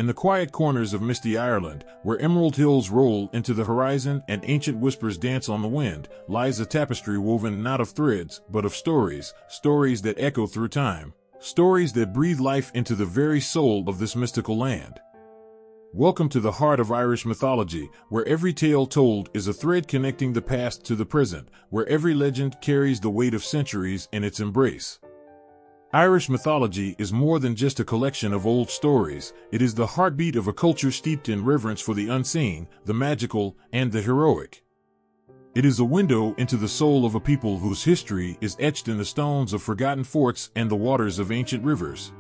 In the quiet corners of misty Ireland, where emerald hills roll into the horizon and ancient whispers dance on the wind, lies a tapestry woven not of threads, but of stories, stories that echo through time, stories that breathe life into the very soul of this mystical land. Welcome to the heart of Irish mythology, where every tale told is a thread connecting the past to the present, where every legend carries the weight of centuries in its embrace. Irish mythology is more than just a collection of old stories. It is the heartbeat of a culture steeped in reverence for the unseen, the magical, and the heroic. It is a window into the soul of a people whose history is etched in the stones of forgotten forts and the waters of ancient rivers.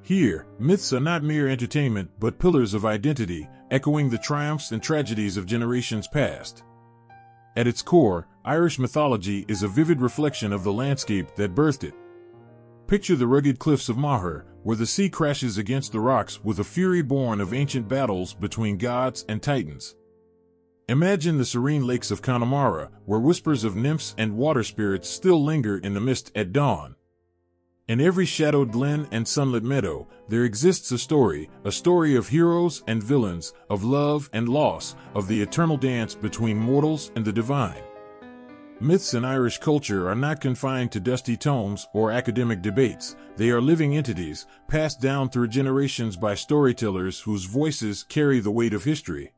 Here, myths are not mere entertainment but pillars of identity, echoing the triumphs and tragedies of generations past. At its core, Irish mythology is a vivid reflection of the landscape that birthed it. Picture the rugged cliffs of Moher, where the sea crashes against the rocks with a fury born of ancient battles between gods and titans. Imagine the serene lakes of Connemara, where whispers of nymphs and water spirits still linger in the mist at dawn. In every shadowed glen and sunlit meadow, there exists a story of heroes and villains, of love and loss, of the eternal dance between mortals and the divine. Myths in Irish culture are not confined to dusty tomes or academic debates. They are living entities, passed down through generations by storytellers whose voices carry the weight of history.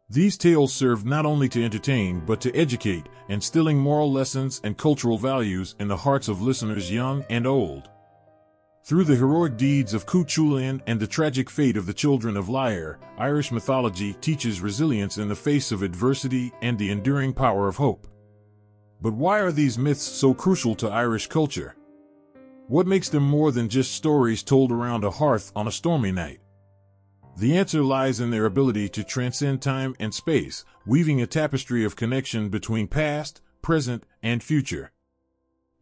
These tales serve not only to entertain but to educate, instilling moral lessons and cultural values in the hearts of listeners young and old. Through the heroic deeds of Cú Chulainn and the tragic fate of the children of Lugh, Irish mythology teaches resilience in the face of adversity and the enduring power of hope. But why are these myths so crucial to Irish culture? What makes them more than just stories told around a hearth on a stormy night? The answer lies in their ability to transcend time and space, weaving a tapestry of connection between past, present, and future.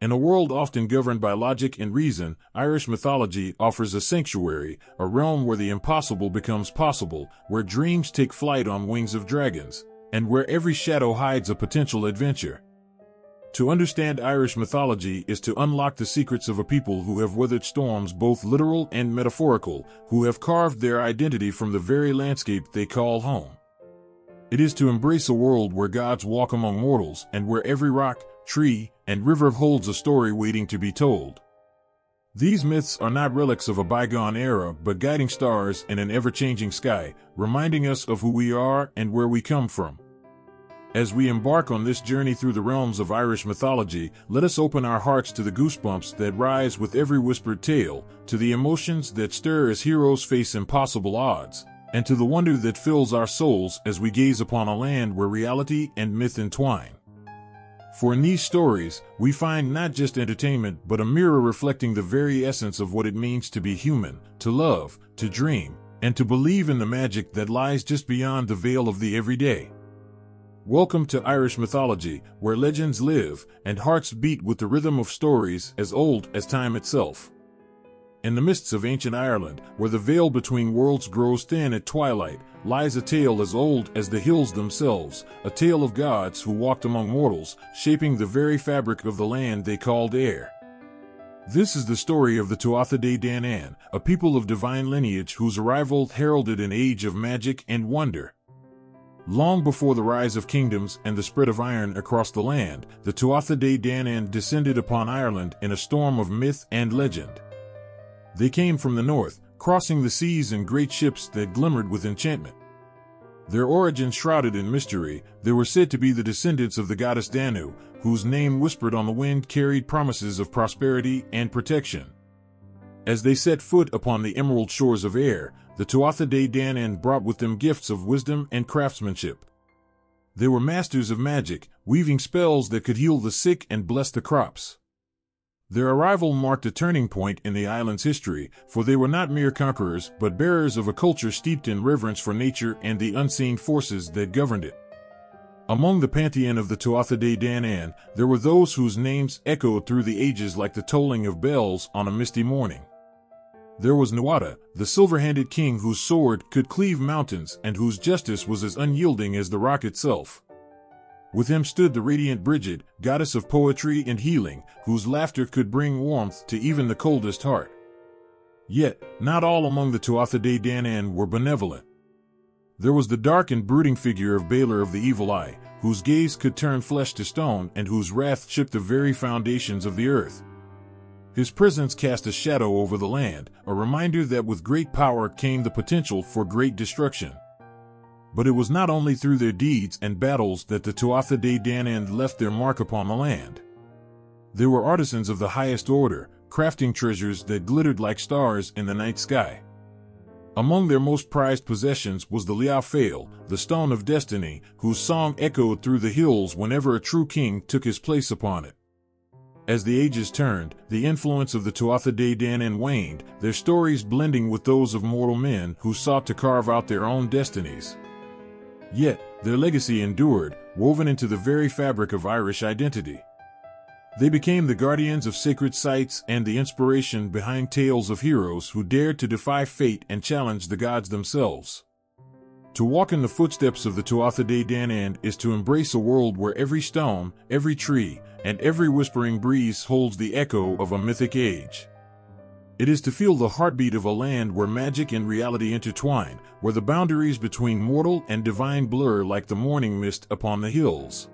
In a world often governed by logic and reason, Irish mythology offers a sanctuary, a realm where the impossible becomes possible, where dreams take flight on wings of dragons, and where every shadow hides a potential adventure. To understand Irish mythology is to unlock the secrets of a people who have weathered storms both literal and metaphorical, who have carved their identity from the very landscape they call home. It is to embrace a world where gods walk among mortals and where every rock, tree, and river holds a story waiting to be told. These myths are not relics of a bygone era but guiding stars in an ever-changing sky, reminding us of who we are and where we come from. As we embark on this journey through the realms of Irish mythology, let us open our hearts to the goosebumps that rise with every whispered tale, to the emotions that stir as heroes face impossible odds, and to the wonder that fills our souls as we gaze upon a land where reality and myth entwine. For in these stories, we find not just entertainment but a mirror reflecting the very essence of what it means to be human, to love, to dream, and to believe in the magic that lies just beyond the veil of the everyday. Welcome to Irish mythology, where legends live and hearts beat with the rhythm of stories as old as time itself. In the mists of ancient Ireland, where the veil between worlds grows thin at twilight, lies a tale as old as the hills themselves, a tale of gods who walked among mortals, shaping the very fabric of the land they called Éire. This is the story of the Tuatha Dé Danann, a people of divine lineage whose arrival heralded an age of magic and wonder. Long before the rise of kingdoms and the spread of iron across the land, the Tuatha Dé Danann descended upon Ireland in a storm of myth and legend. They came from the north, crossing the seas in great ships that glimmered with enchantment. Their origin shrouded in mystery, they were said to be the descendants of the goddess Danu, whose name whispered on the wind carried promises of prosperity and protection. As they set foot upon the emerald shores of Éire, the Tuatha Dé Danann brought with them gifts of wisdom and craftsmanship. They were masters of magic, weaving spells that could heal the sick and bless the crops. Their arrival marked a turning point in the island's history, for they were not mere conquerors but bearers of a culture steeped in reverence for nature and the unseen forces that governed it. Among the pantheon of the Tuatha Dé Danann, there were those whose names echoed through the ages like the tolling of bells on a misty morning. There was Nuada, the silver-handed king whose sword could cleave mountains and whose justice was as unyielding as the rock itself. With him stood the radiant Brigid, goddess of poetry and healing, whose laughter could bring warmth to even the coldest heart. Yet, not all among the Tuatha Dé Danann were benevolent. There was the dark and brooding figure of Balor of the Evil Eye, whose gaze could turn flesh to stone and whose wrath shook the very foundations of the earth. His presence cast a shadow over the land, a reminder that with great power came the potential for great destruction. But it was not only through their deeds and battles that the Tuatha Dé Danann left their mark upon the land. They were artisans of the highest order, crafting treasures that glittered like stars in the night sky. Among their most prized possessions was the Lugh Fail, the Stone of Destiny, whose song echoed through the hills whenever a true king took his place upon it. As the ages turned, the influence of the Tuatha Dé Danann waned, their stories blending with those of mortal men who sought to carve out their own destinies. Yet, their legacy endured, woven into the very fabric of Irish identity. They became the guardians of sacred sites and the inspiration behind tales of heroes who dared to defy fate and challenge the gods themselves. To walk in the footsteps of the Tuatha Dé Danann is to embrace a world where every stone, every tree, and every whispering breeze holds the echo of a mythic age. It is to feel the heartbeat of a land where magic and reality intertwine, where the boundaries between mortal and divine blur like the morning mist upon the hills.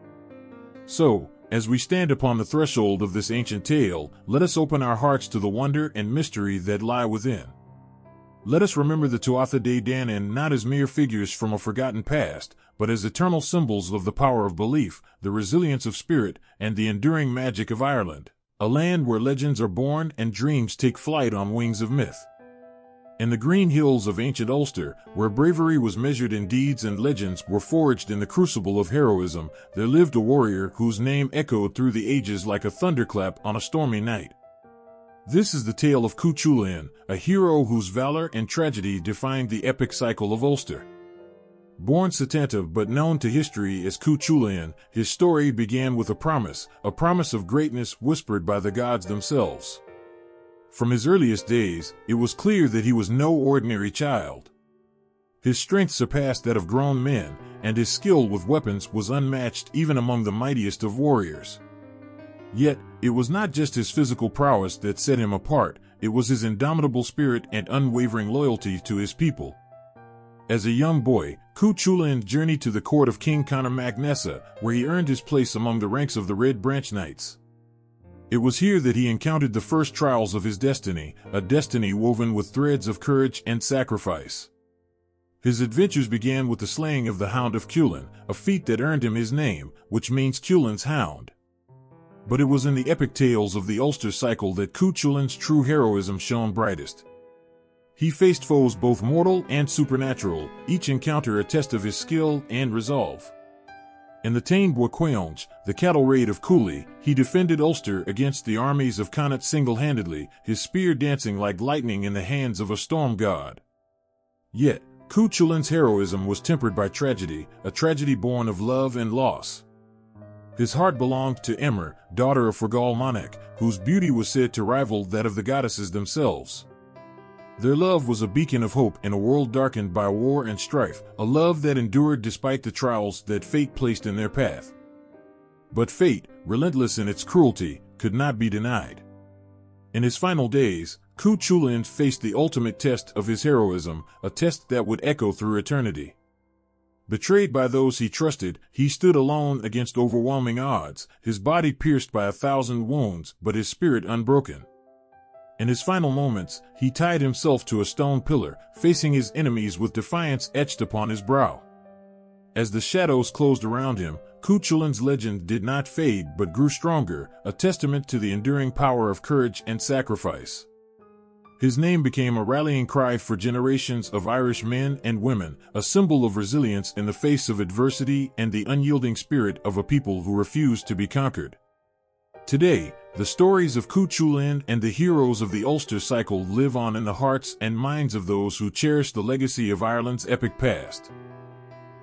So, as we stand upon the threshold of this ancient tale, let us open our hearts to the wonder and mystery that lie within. Let us remember the Tuatha Dé Danann not as mere figures from a forgotten past, but as eternal symbols of the power of belief, the resilience of spirit, and the enduring magic of Ireland, a land where legends are born and dreams take flight on wings of myth. In the green hills of ancient Ulster, where bravery was measured in deeds and legends were forged in the crucible of heroism, there lived a warrior whose name echoed through the ages like a thunderclap on a stormy night. This is the tale of Cú Chulainn, a hero whose valor and tragedy defined the epic cycle of Ulster. Born Setanta but known to history as Cú Chulainn, his story began with a promise of greatness whispered by the gods themselves. From his earliest days, it was clear that he was no ordinary child. His strength surpassed that of grown men, and his skill with weapons was unmatched even among the mightiest of warriors. Yet, it was not just his physical prowess that set him apart, it was his indomitable spirit and unwavering loyalty to his people. As a young boy, Cú Chulainn journeyed to the court of King Conor mac Nessa, where he earned his place among the ranks of the Red Branch Knights. It was here that he encountered the first trials of his destiny, a destiny woven with threads of courage and sacrifice. His adventures began with the slaying of the Hound of Chulainn, a feat that earned him his name, which means Chulainn's hound. But it was in the epic tales of the Ulster cycle that Cú Chulainn's true heroism shone brightest. He faced foes both mortal and supernatural, each encounter a test of his skill and resolve. In the Tain Buaquaonge, the cattle raid of Cumhaill, he defended Ulster against the armies of Connacht single-handedly, his spear dancing like lightning in the hands of a storm god. Yet, Cú Chulainn's heroism was tempered by tragedy, a tragedy born of love and loss. His heart belonged to Emer, daughter of Fergal Monach, whose beauty was said to rival that of the goddesses themselves. Their love was a beacon of hope in a world darkened by war and strife, a love that endured despite the trials that fate placed in their path. But fate, relentless in its cruelty, could not be denied. In his final days, Cú Chulainn faced the ultimate test of his heroism, a test that would echo through eternity. Betrayed by those he trusted, he stood alone against overwhelming odds, his body pierced by 1,000 wounds, but his spirit unbroken. In his final moments, he tied himself to a stone pillar, facing his enemies with defiance etched upon his brow. As the shadows closed around him, Cú Chulainn's legend did not fade but grew stronger, a testament to the enduring power of courage and sacrifice. His name became a rallying cry for generations of Irish men and women, a symbol of resilience in the face of adversity and the unyielding spirit of a people who refused to be conquered. Today, the stories of Cú Chulainn and the heroes of the Ulster cycle live on in the hearts and minds of those who cherish the legacy of Ireland's epic past.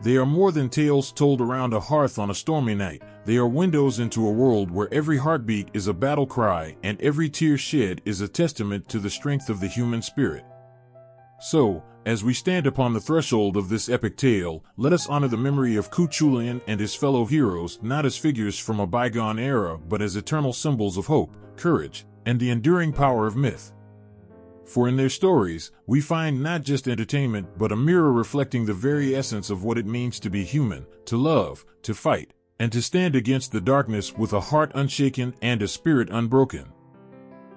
They are more than tales told around a hearth on a stormy night. They are windows into a world where every heartbeat is a battle cry and every tear shed is a testament to the strength of the human spirit. So, as we stand upon the threshold of this epic tale, let us honor the memory of Cú Chulainn and his fellow heroes not as figures from a bygone era but as eternal symbols of hope, courage, and the enduring power of myth. For in their stories, we find not just entertainment but a mirror reflecting the very essence of what it means to be human, to love, to fight, and to stand against the darkness with a heart unshaken and a spirit unbroken.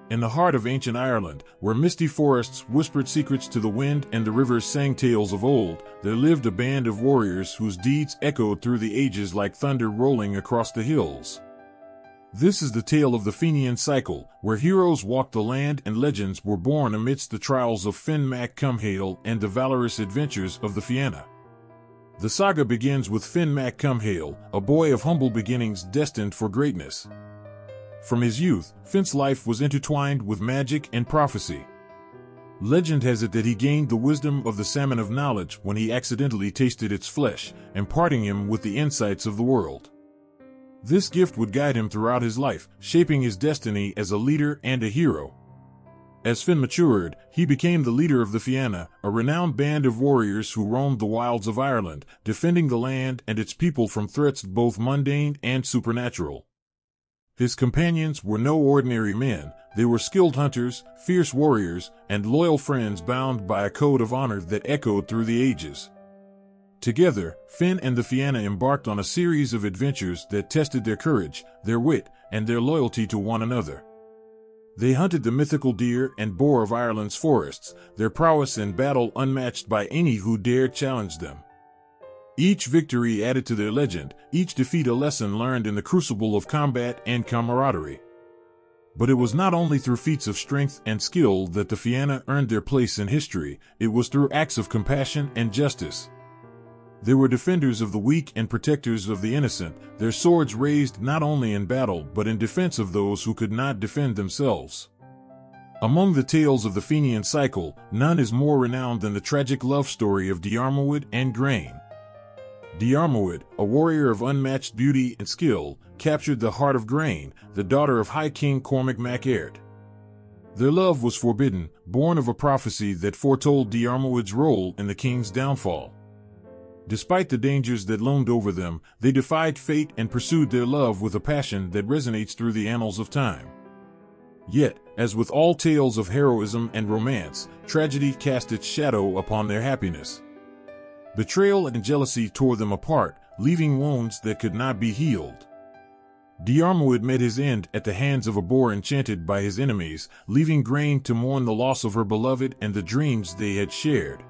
In the heart of ancient Ireland, where misty forests whispered secrets to the wind and the rivers sang tales of old, there lived a band of warriors whose deeds echoed through the ages like thunder rolling across the hills. This is the tale of the Fenian cycle, where heroes walked the land and legends were born amidst the trials of Fionn mac Cumhaill and the valorous adventures of the Fianna. The saga begins with Fionn mac Cumhaill, a boy of humble beginnings destined for greatness. From his youth, Fionn's life was intertwined with magic and prophecy. Legend has it that he gained the wisdom of the salmon of knowledge when he accidentally tasted its flesh, imparting him with the insights of the world. This gift would guide him throughout his life, shaping his destiny as a leader and a hero. As Fionn matured, he became the leader of the Fianna, a renowned band of warriors who roamed the wilds of Ireland, defending the land and its people from threats both mundane and supernatural. His companions were no ordinary men. They were skilled hunters, fierce warriors, and loyal friends bound by a code of honor that echoed through the ages. Together, Fionn and the Fianna embarked on a series of adventures that tested their courage, their wit, and their loyalty to one another. They hunted the mythical deer and boar of Ireland's forests, their prowess in battle unmatched by any who dared challenge them. Each victory added to their legend, each defeat a lesson learned in the crucible of combat and camaraderie. But it was not only through feats of strength and skill that the Fianna earned their place in history, it was through acts of compassion and justice. They were defenders of the weak and protectors of the innocent, their swords raised not only in battle but in defense of those who could not defend themselves. Among the tales of the Fenian cycle, none is more renowned than the tragic love story of Diarmuid and Grain. Diarmuid, a warrior of unmatched beauty and skill, captured the heart of Grain, the daughter of High King Cormac mac Airt. Their love was forbidden, born of a prophecy that foretold Diarmuid's role in the king's downfall. Despite the dangers that loomed over them, they defied fate and pursued their love with a passion that resonates through the annals of time. Yet, as with all tales of heroism and romance, tragedy cast its shadow upon their happiness. Betrayal and jealousy tore them apart, leaving wounds that could not be healed. Diarmuid met his end at the hands of a boar enchanted by his enemies, leaving Grain to mourn the loss of her beloved and the dreams they had shared.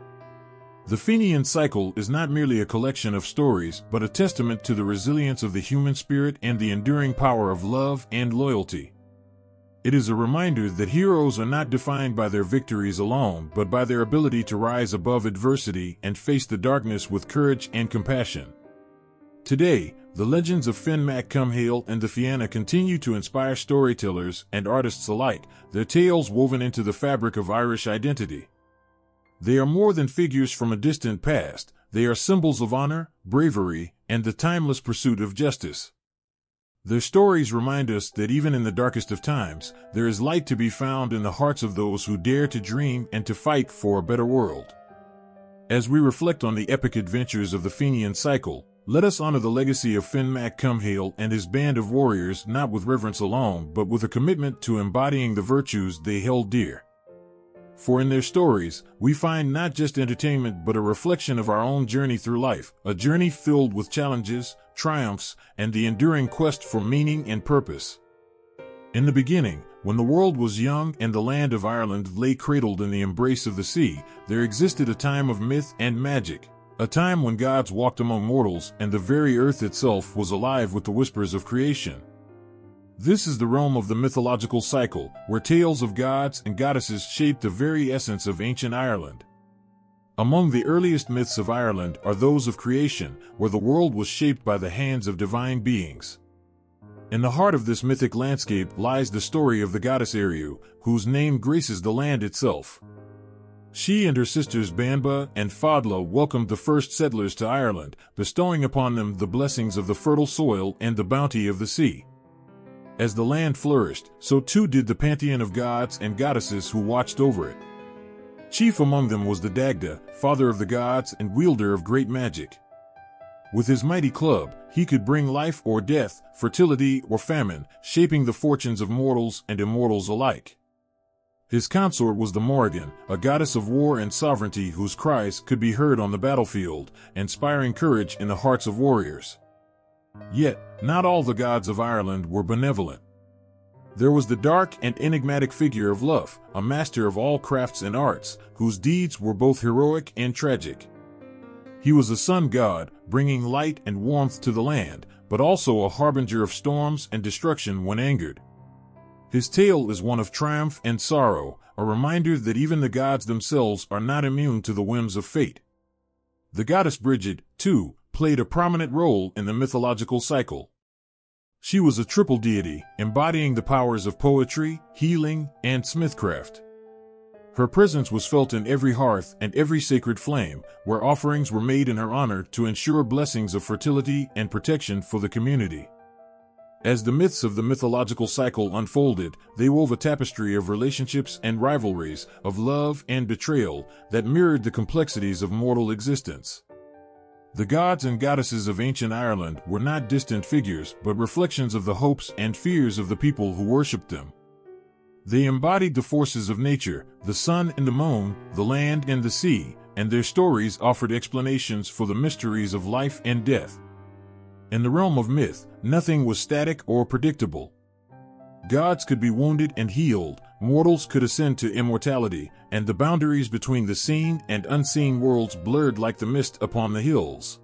The Fenian cycle is not merely a collection of stories, but a testament to the resilience of the human spirit and the enduring power of love and loyalty. It is a reminder that heroes are not defined by their victories alone, but by their ability to rise above adversity and face the darkness with courage and compassion. Today, the legends of Fionn mac Cumhaill and the Fianna continue to inspire storytellers and artists alike, their tales woven into the fabric of Irish identity. They are more than figures from a distant past, they are symbols of honor, bravery, and the timeless pursuit of justice. Their stories remind us that even in the darkest of times, there is light to be found in the hearts of those who dare to dream and to fight for a better world. As we reflect on the epic adventures of the Fenian cycle, let us honor the legacy of Fionn mac Cumhaill and his band of warriors not with reverence alone but with a commitment to embodying the virtues they held dear. For in their stories, we find not just entertainment but a reflection of our own journey through life, a journey filled with challenges, triumphs, and the enduring quest for meaning and purpose. In the beginning, when the world was young and the land of Ireland lay cradled in the embrace of the sea, there existed a time of myth and magic, a time when gods walked among mortals and the very earth itself was alive with the whispers of creation. This is the realm of the mythological cycle, where tales of gods and goddesses shaped the very essence of ancient Ireland. Among the earliest myths of Ireland are those of creation, where the world was shaped by the hands of divine beings. In the heart of this mythic landscape lies the story of the goddess Eriu, whose name graces the land itself. She and her sisters Banba and Fadla welcomed the first settlers to Ireland, bestowing upon them the blessings of the fertile soil and the bounty of the sea. As the land flourished, so too did the pantheon of gods and goddesses who watched over it. Chief among them was the Dagda, father of the gods and wielder of great magic. With his mighty club, he could bring life or death, fertility or famine, shaping the fortunes of mortals and immortals alike. His consort was the Morrigan, a goddess of war and sovereignty whose cries could be heard on the battlefield, inspiring courage in the hearts of warriors. Yet, not all the gods of Ireland were benevolent. There was the dark and enigmatic figure of Lugh, a master of all crafts and arts, whose deeds were both heroic and tragic. He was a sun god, bringing light and warmth to the land, but also a harbinger of storms and destruction when angered. His tale is one of triumph and sorrow, a reminder that even the gods themselves are not immune to the whims of fate. The goddess Brigid, too, played a prominent role in the mythological cycle. She was a triple deity, embodying the powers of poetry, healing, and smithcraft. Her presence was felt in every hearth and every sacred flame, where offerings were made in her honor to ensure blessings of fertility and protection for the community. As the myths of the mythological cycle unfolded, they wove a tapestry of relationships and rivalries, of love and betrayal, that mirrored the complexities of mortal existence. The gods and goddesses of ancient Ireland were not distant figures, but reflections of the hopes and fears of the people who worshipped them. They embodied the forces of nature, the sun and the moon, the land and the sea, and their stories offered explanations for the mysteries of life and death. In the realm of myth, nothing was static or predictable. Gods could be wounded and healed, mortals could ascend to immortality, and the boundaries between the seen and unseen worlds blurred like the mist upon the hills.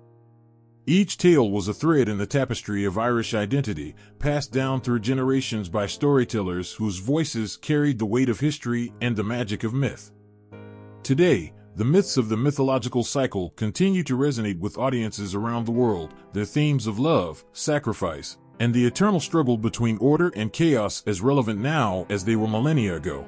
Each tale was a thread in the tapestry of Irish identity, passed down through generations by storytellers whose voices carried the weight of history and the magic of myth. Today, the myths of the mythological cycle continue to resonate with audiences around the world, their themes of love, sacrifice, and the eternal struggle between order and chaos as relevant now as they were millennia ago.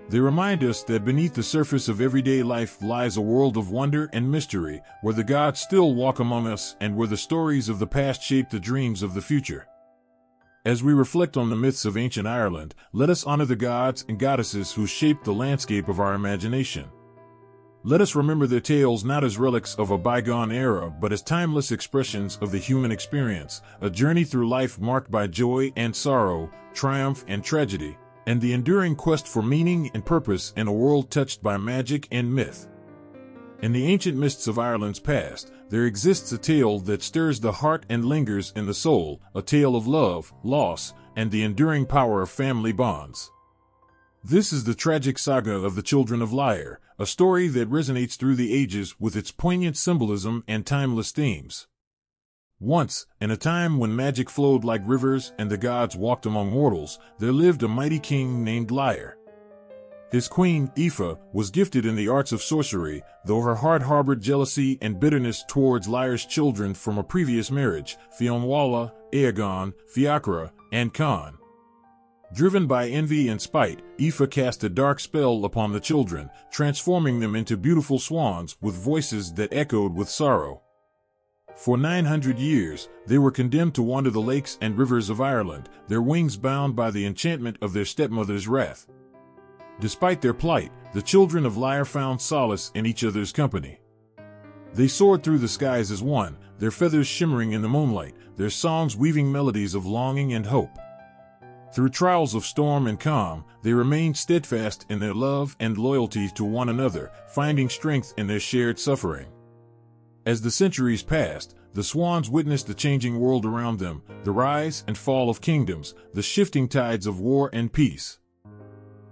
They remind us that beneath the surface of everyday life lies a world of wonder and mystery, where the gods still walk among us and where the stories of the past shape the dreams of the future. As we reflect on the myths of ancient Ireland, let us honor the gods and goddesses who shaped the landscape of our imagination. Let us remember their tales not as relics of a bygone era, but as timeless expressions of the human experience, a journey through life marked by joy and sorrow, triumph and tragedy, and the enduring quest for meaning and purpose in a world touched by magic and myth. In the ancient mists of Ireland's past, there exists a tale that stirs the heart and lingers in the soul, a tale of love, loss, and the enduring power of family bonds. This is the tragic saga of the Children of Lugh, a story that resonates through the ages with its poignant symbolism and timeless themes. Once, in a time when magic flowed like rivers and the gods walked among mortals, there lived a mighty king named Lugh. His queen, Aoife, was gifted in the arts of sorcery, though her heart harbored jealousy and bitterness towards Lugh's children from a previous marriage, Fionn, Aegon, Fiacra, and Conn. Driven by envy and spite, Aoife cast a dark spell upon the children, transforming them into beautiful swans with voices that echoed with sorrow. For 900 years, they were condemned to wander the lakes and rivers of Ireland, their wings bound by the enchantment of their stepmother's wrath. Despite their plight, the children of Lugh found solace in each other's company. They soared through the skies as one, their feathers shimmering in the moonlight, their songs weaving melodies of longing and hope. Through trials of storm and calm, they remained steadfast in their love and loyalty to one another, finding strength in their shared suffering. As the centuries passed, the swans witnessed the changing world around them, the rise and fall of kingdoms, the shifting tides of war and peace.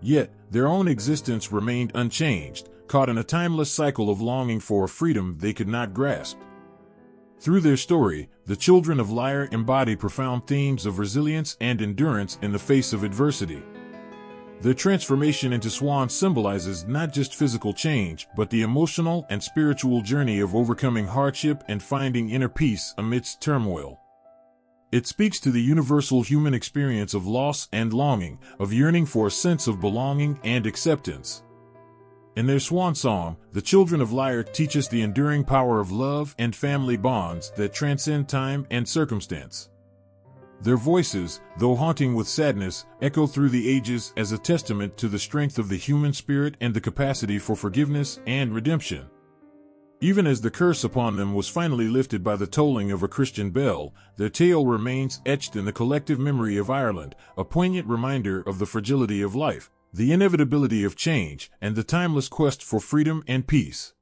Yet, their own existence remained unchanged, caught in a timeless cycle of longing for a freedom they could not grasp. Through their story, the children of Lugh embody profound themes of resilience and endurance in the face of adversity. Their transformation into swans symbolizes not just physical change, but the emotional and spiritual journey of overcoming hardship and finding inner peace amidst turmoil. It speaks to the universal human experience of loss and longing, of yearning for a sense of belonging and acceptance. In their swan song, the children of Lugh teach us the enduring power of love and family bonds that transcend time and circumstance. Their voices, though haunting with sadness, echo through the ages as a testament to the strength of the human spirit and the capacity for forgiveness and redemption. Even as the curse upon them was finally lifted by the tolling of a Christian bell, their tale remains etched in the collective memory of Ireland, a poignant reminder of the fragility of life, the inevitability of change, and the timeless quest for freedom and peace.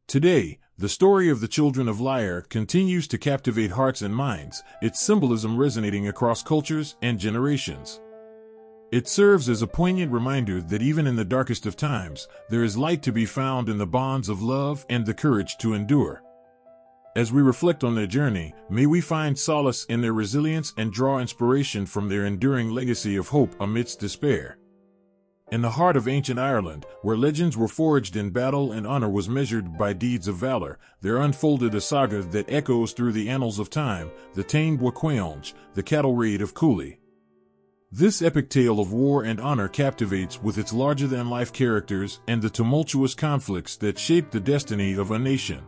Today, the story of the children of Lugh continues to captivate hearts and minds, its symbolism resonating across cultures and generations. It serves as a poignant reminder that even in the darkest of times, there is light to be found in the bonds of love and the courage to endure. As we reflect on their journey, may we find solace in their resilience and draw inspiration from their enduring legacy of hope amidst despair. In the heart of ancient Ireland, where legends were forged in battle and honor was measured by deeds of valor, there unfolded a saga that echoes through the annals of time, the Táin Bua Chulainn, the cattle raid of Cú. This epic tale of war and honor captivates with its larger-than-life characters and the tumultuous conflicts that shaped the destiny of a nation.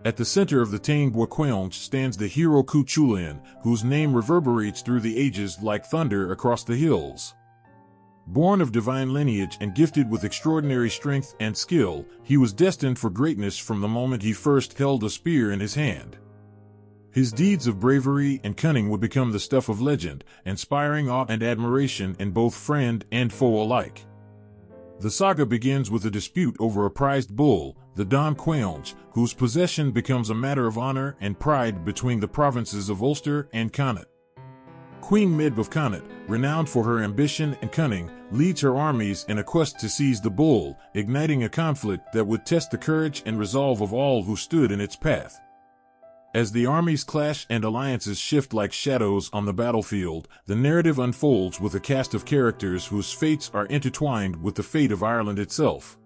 At the center of the Táin Bua Chulainn stands the hero Cú Chulainn, whose name reverberates through the ages like thunder across the hills. Born of divine lineage and gifted with extraordinary strength and skill, he was destined for greatness from the moment he first held a spear in his hand. His deeds of bravery and cunning would become the stuff of legend, inspiring awe and admiration in both friend and foe alike. The saga begins with a dispute over a prized bull, the Dán Chulainn, whose possession becomes a matter of honor and pride between the provinces of Ulster and Connacht. Queen Medb of Connacht, renowned for her ambition and cunning, leads her armies in a quest to seize the bull, igniting a conflict that would test the courage and resolve of all who stood in its path. As the armies clash and alliances shift like shadows on the battlefield, the narrative unfolds with a cast of characters whose fates are intertwined with the fate of Ireland itself.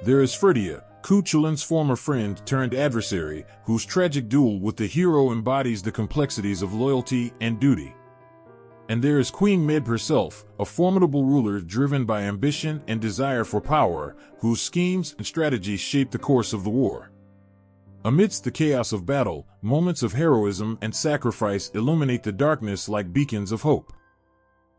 There is Ferdia, Cú Chulainn's former friend turned adversary, whose tragic duel with the hero embodies the complexities of loyalty and duty. And there is Queen Medb herself, a formidable ruler driven by ambition and desire for power, whose schemes and strategies shape the course of the war. Amidst the chaos of battle, moments of heroism and sacrifice illuminate the darkness like beacons of hope.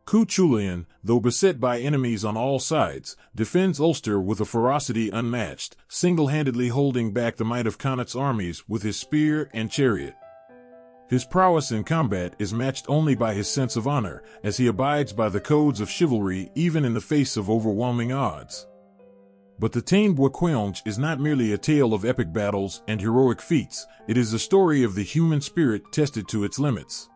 Cú Chulainn, though beset by enemies on all sides, defends Ulster with a ferocity unmatched, single-handedly holding back the might of Connacht's armies with his spear and chariot. His prowess in combat is matched only by his sense of honor, as he abides by the codes of chivalry even in the face of overwhelming odds. But the Táin Bua Chulainn is not merely a tale of epic battles and heroic feats, it is a story of the human spirit tested to its limits.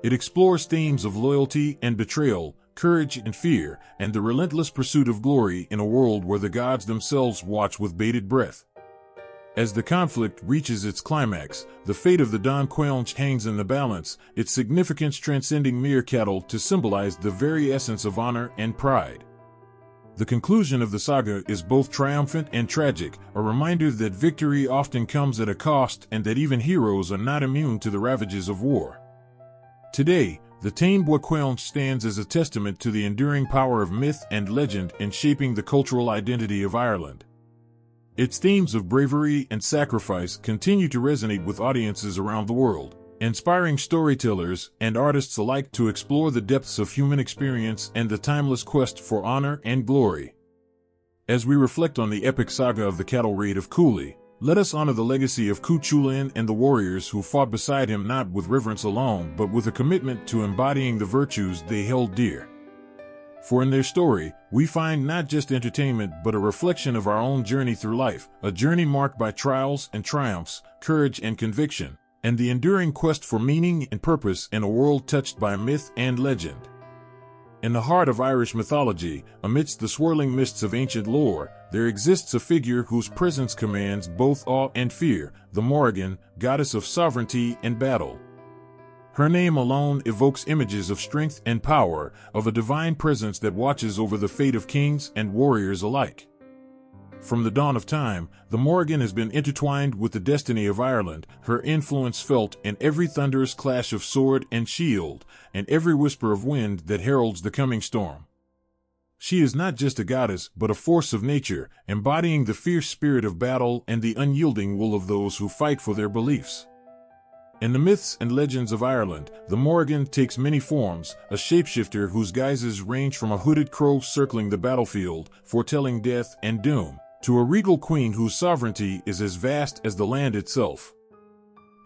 It explores themes of loyalty and betrayal, courage and fear, and the relentless pursuit of glory in a world where the gods themselves watch with bated breath. As the conflict reaches its climax, the fate of the Dán Chulainn hangs in the balance, its significance transcending mere cattle to symbolize the very essence of honor and pride. The conclusion of the saga is both triumphant and tragic, a reminder that victory often comes at a cost and that even heroes are not immune to the ravages of war. Today, the Táin Bua Chulainn stands as a testament to the enduring power of myth and legend in shaping the cultural identity of Ireland. Its themes of bravery and sacrifice continue to resonate with audiences around the world, inspiring storytellers and artists alike to explore the depths of human experience and the timeless quest for honor and glory. As we reflect on the epic saga of the cattle raid of Cú, let us honor the legacy of Cú Chulainn and the warriors who fought beside him not with reverence alone but with a commitment to embodying the virtues they held dear. For in their story, we find not just entertainment but a reflection of our own journey through life, a journey marked by trials and triumphs, courage and conviction, and the enduring quest for meaning and purpose in a world touched by myth and legend. In the heart of Irish mythology, amidst the swirling mists of ancient lore, there exists a figure whose presence commands both awe and fear, the Morrigan, goddess of sovereignty and battle. Her name alone evokes images of strength and power, of a divine presence that watches over the fate of kings and warriors alike. From the dawn of time, the Morrigan has been intertwined with the destiny of Ireland, her influence felt in every thunderous clash of sword and shield, and every whisper of wind that heralds the coming storm. She is not just a goddess, but a force of nature, embodying the fierce spirit of battle and the unyielding will of those who fight for their beliefs. In the myths and legends of Ireland, the Morrigan takes many forms, a shapeshifter whose guises range from a hooded crow circling the battlefield, foretelling death and doom, to a regal queen whose sovereignty is as vast as the land itself.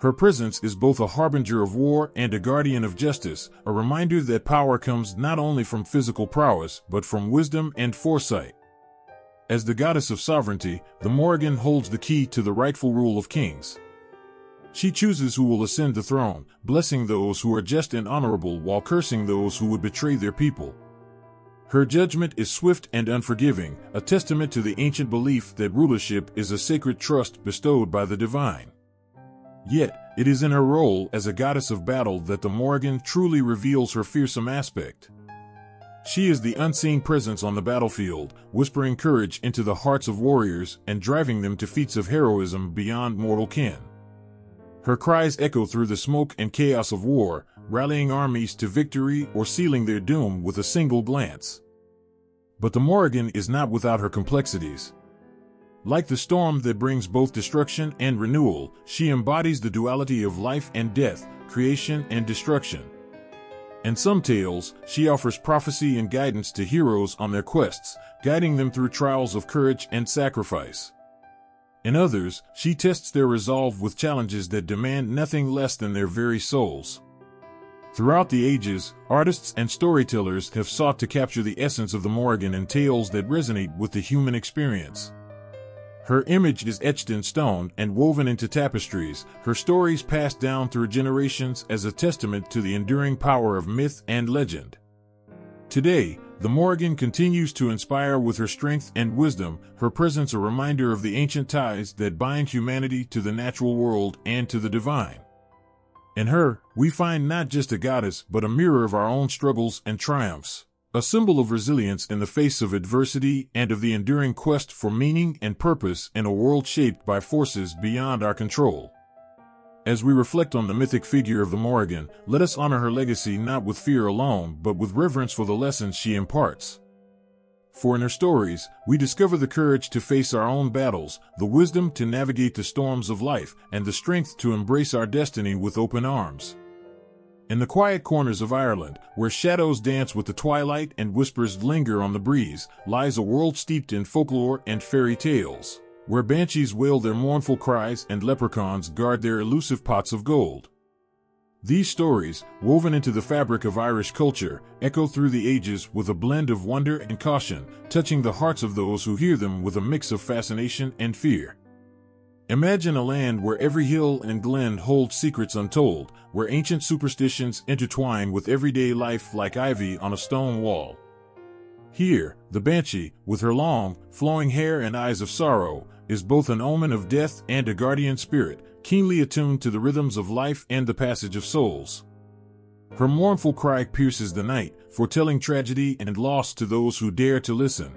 Her presence is both a harbinger of war and a guardian of justice, a reminder that power comes not only from physical prowess but from wisdom and foresight. As the goddess of sovereignty, the Morrigan holds the key to the rightful rule of kings. She chooses who will ascend the throne, blessing those who are just and honorable while cursing those who would betray their people. Her judgment is swift and unforgiving, a testament to the ancient belief that rulership is a sacred trust bestowed by the divine. Yet, it is in her role as a goddess of battle that the Morrigan truly reveals her fearsome aspect. She is the unseen presence on the battlefield, whispering courage into the hearts of warriors and driving them to feats of heroism beyond mortal ken. Her cries echo through the smoke and chaos of war, rallying armies to victory or sealing their doom with a single glance. But the Morrigan is not without her complexities. Like the storm that brings both destruction and renewal, she embodies the duality of life and death, creation and destruction. In some tales, she offers prophecy and guidance to heroes on their quests, guiding them through trials of courage and sacrifice. In others, she tests their resolve with challenges that demand nothing less than their very souls. Throughout the ages, artists and storytellers have sought to capture the essence of the Morrigan in tales that resonate with the human experience. Her image is etched in stone and woven into tapestries, her stories passed down through generations as a testament to the enduring power of myth and legend. Today, the Morrigan continues to inspire with her strength and wisdom, her presence a reminder of the ancient ties that bind humanity to the natural world and to the divine. In her, we find not just a goddess but a mirror of our own struggles and triumphs. A symbol of resilience in the face of adversity and of the enduring quest for meaning and purpose in a world shaped by forces beyond our control. As we reflect on the mythic figure of the Morrigan, let us honor her legacy not with fear alone but with reverence for the lessons she imparts. For in her stories, we discover the courage to face our own battles, the wisdom to navigate the storms of life, and the strength to embrace our destiny with open arms. In the quiet corners of Ireland, where shadows dance with the twilight and whispers linger on the breeze, lies a world steeped in folklore and fairy tales, where banshees wail their mournful cries and leprechauns guard their elusive pots of gold. These stories, woven into the fabric of Irish culture, echo through the ages with a blend of wonder and caution, touching the hearts of those who hear them with a mix of fascination and fear. Imagine a land where every hill and glen holds secrets untold, where ancient superstitions intertwine with everyday life like ivy on a stone wall. Here, the Banshee, with her long, flowing hair and eyes of sorrow, is both an omen of death and a guardian spirit, keenly attuned to the rhythms of life and the passage of souls. Her mournful cry pierces the night, foretelling tragedy and loss to those who dare to listen.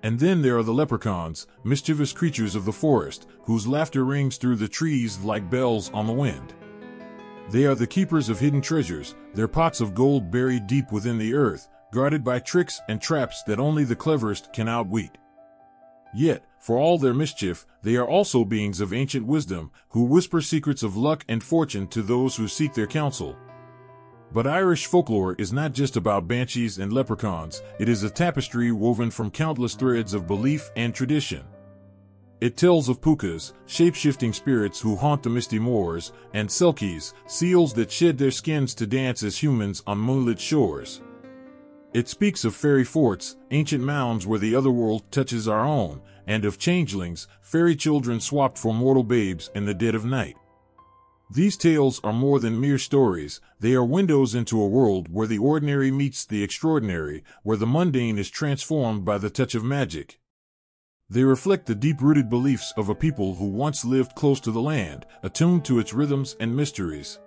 And then there are the leprechauns, mischievous creatures of the forest, whose laughter rings through the trees like bells on the wind. They are the keepers of hidden treasures, their pots of gold buried deep within the earth, guarded by tricks and traps that only the cleverest can outwit. Yet, for all their mischief, they are also beings of ancient wisdom, who whisper secrets of luck and fortune to those who seek their counsel. But Irish folklore is not just about banshees and leprechauns, it is a tapestry woven from countless threads of belief and tradition. It tells of pukas, shape-shifting spirits who haunt the misty moors, and selkies, seals that shed their skins to dance as humans on moonlit shores. It speaks of fairy forts, ancient mounds where the otherworld touches our own, and of changelings, fairy children swapped for mortal babes in the dead of night. These tales are more than mere stories, they are windows into a world where the ordinary meets the extraordinary, where the mundane is transformed by the touch of magic. They reflect the deep-rooted beliefs of a people who once lived close to the land, attuned to its rhythms and mysteries.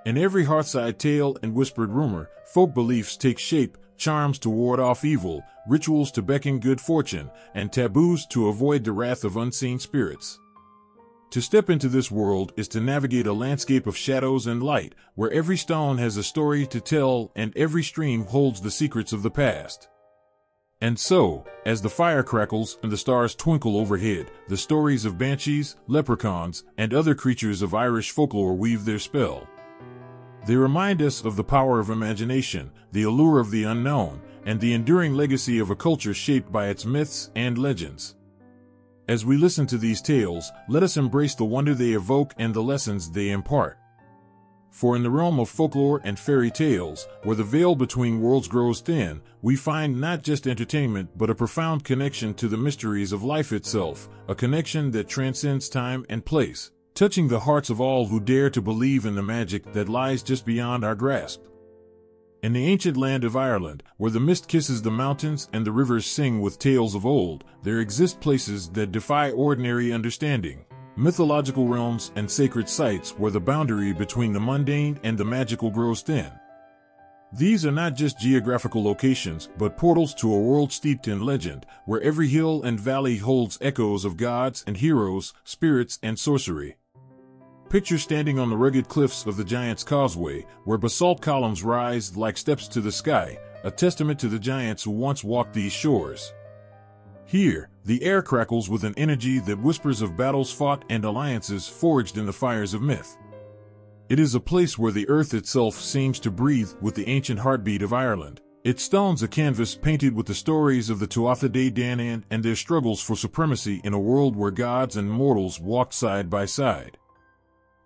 In every hearthside tale and whispered rumor, folk beliefs take shape, charms to ward off evil, rituals to beckon good fortune, and taboos to avoid the wrath of unseen spirits. To step into this world is to navigate a landscape of shadows and light, where every stone has a story to tell and every stream holds the secrets of the past. And so, as the fire crackles and the stars twinkle overhead, the stories of banshees, leprechauns, and other creatures of Irish folklore weave their spell. They remind us of the power of imagination, the allure of the unknown, and the enduring legacy of a culture shaped by its myths and legends. As we listen to these tales, let us embrace the wonder they evoke and the lessons they impart. For in the realm of folklore and fairy tales, where the veil between worlds grows thin, we find not just entertainment but a profound connection to the mysteries of life itself, a connection that transcends time and place, touching the hearts of all who dare to believe in the magic that lies just beyond our grasp. In the ancient land of Ireland, where the mist kisses the mountains and the rivers sing with tales of old, there exist places that defy ordinary understanding. Mythological realms and sacred sites where the boundary between the mundane and the magical grows thin. These are not just geographical locations, but portals to a world steeped in legend, where every hill and valley holds echoes of gods and heroes, spirits and sorcery. Picture standing on the rugged cliffs of the Giant's Causeway, where basalt columns rise like steps to the sky, a testament to the giants who once walked these shores. Here, the air crackles with an energy that whispers of battles fought and alliances forged in the fires of myth. It is a place where the earth itself seems to breathe with the ancient heartbeat of Ireland. Its stones a canvas painted with the stories of the Tuatha Dé Danann and their struggles for supremacy in a world where gods and mortals walked side by side.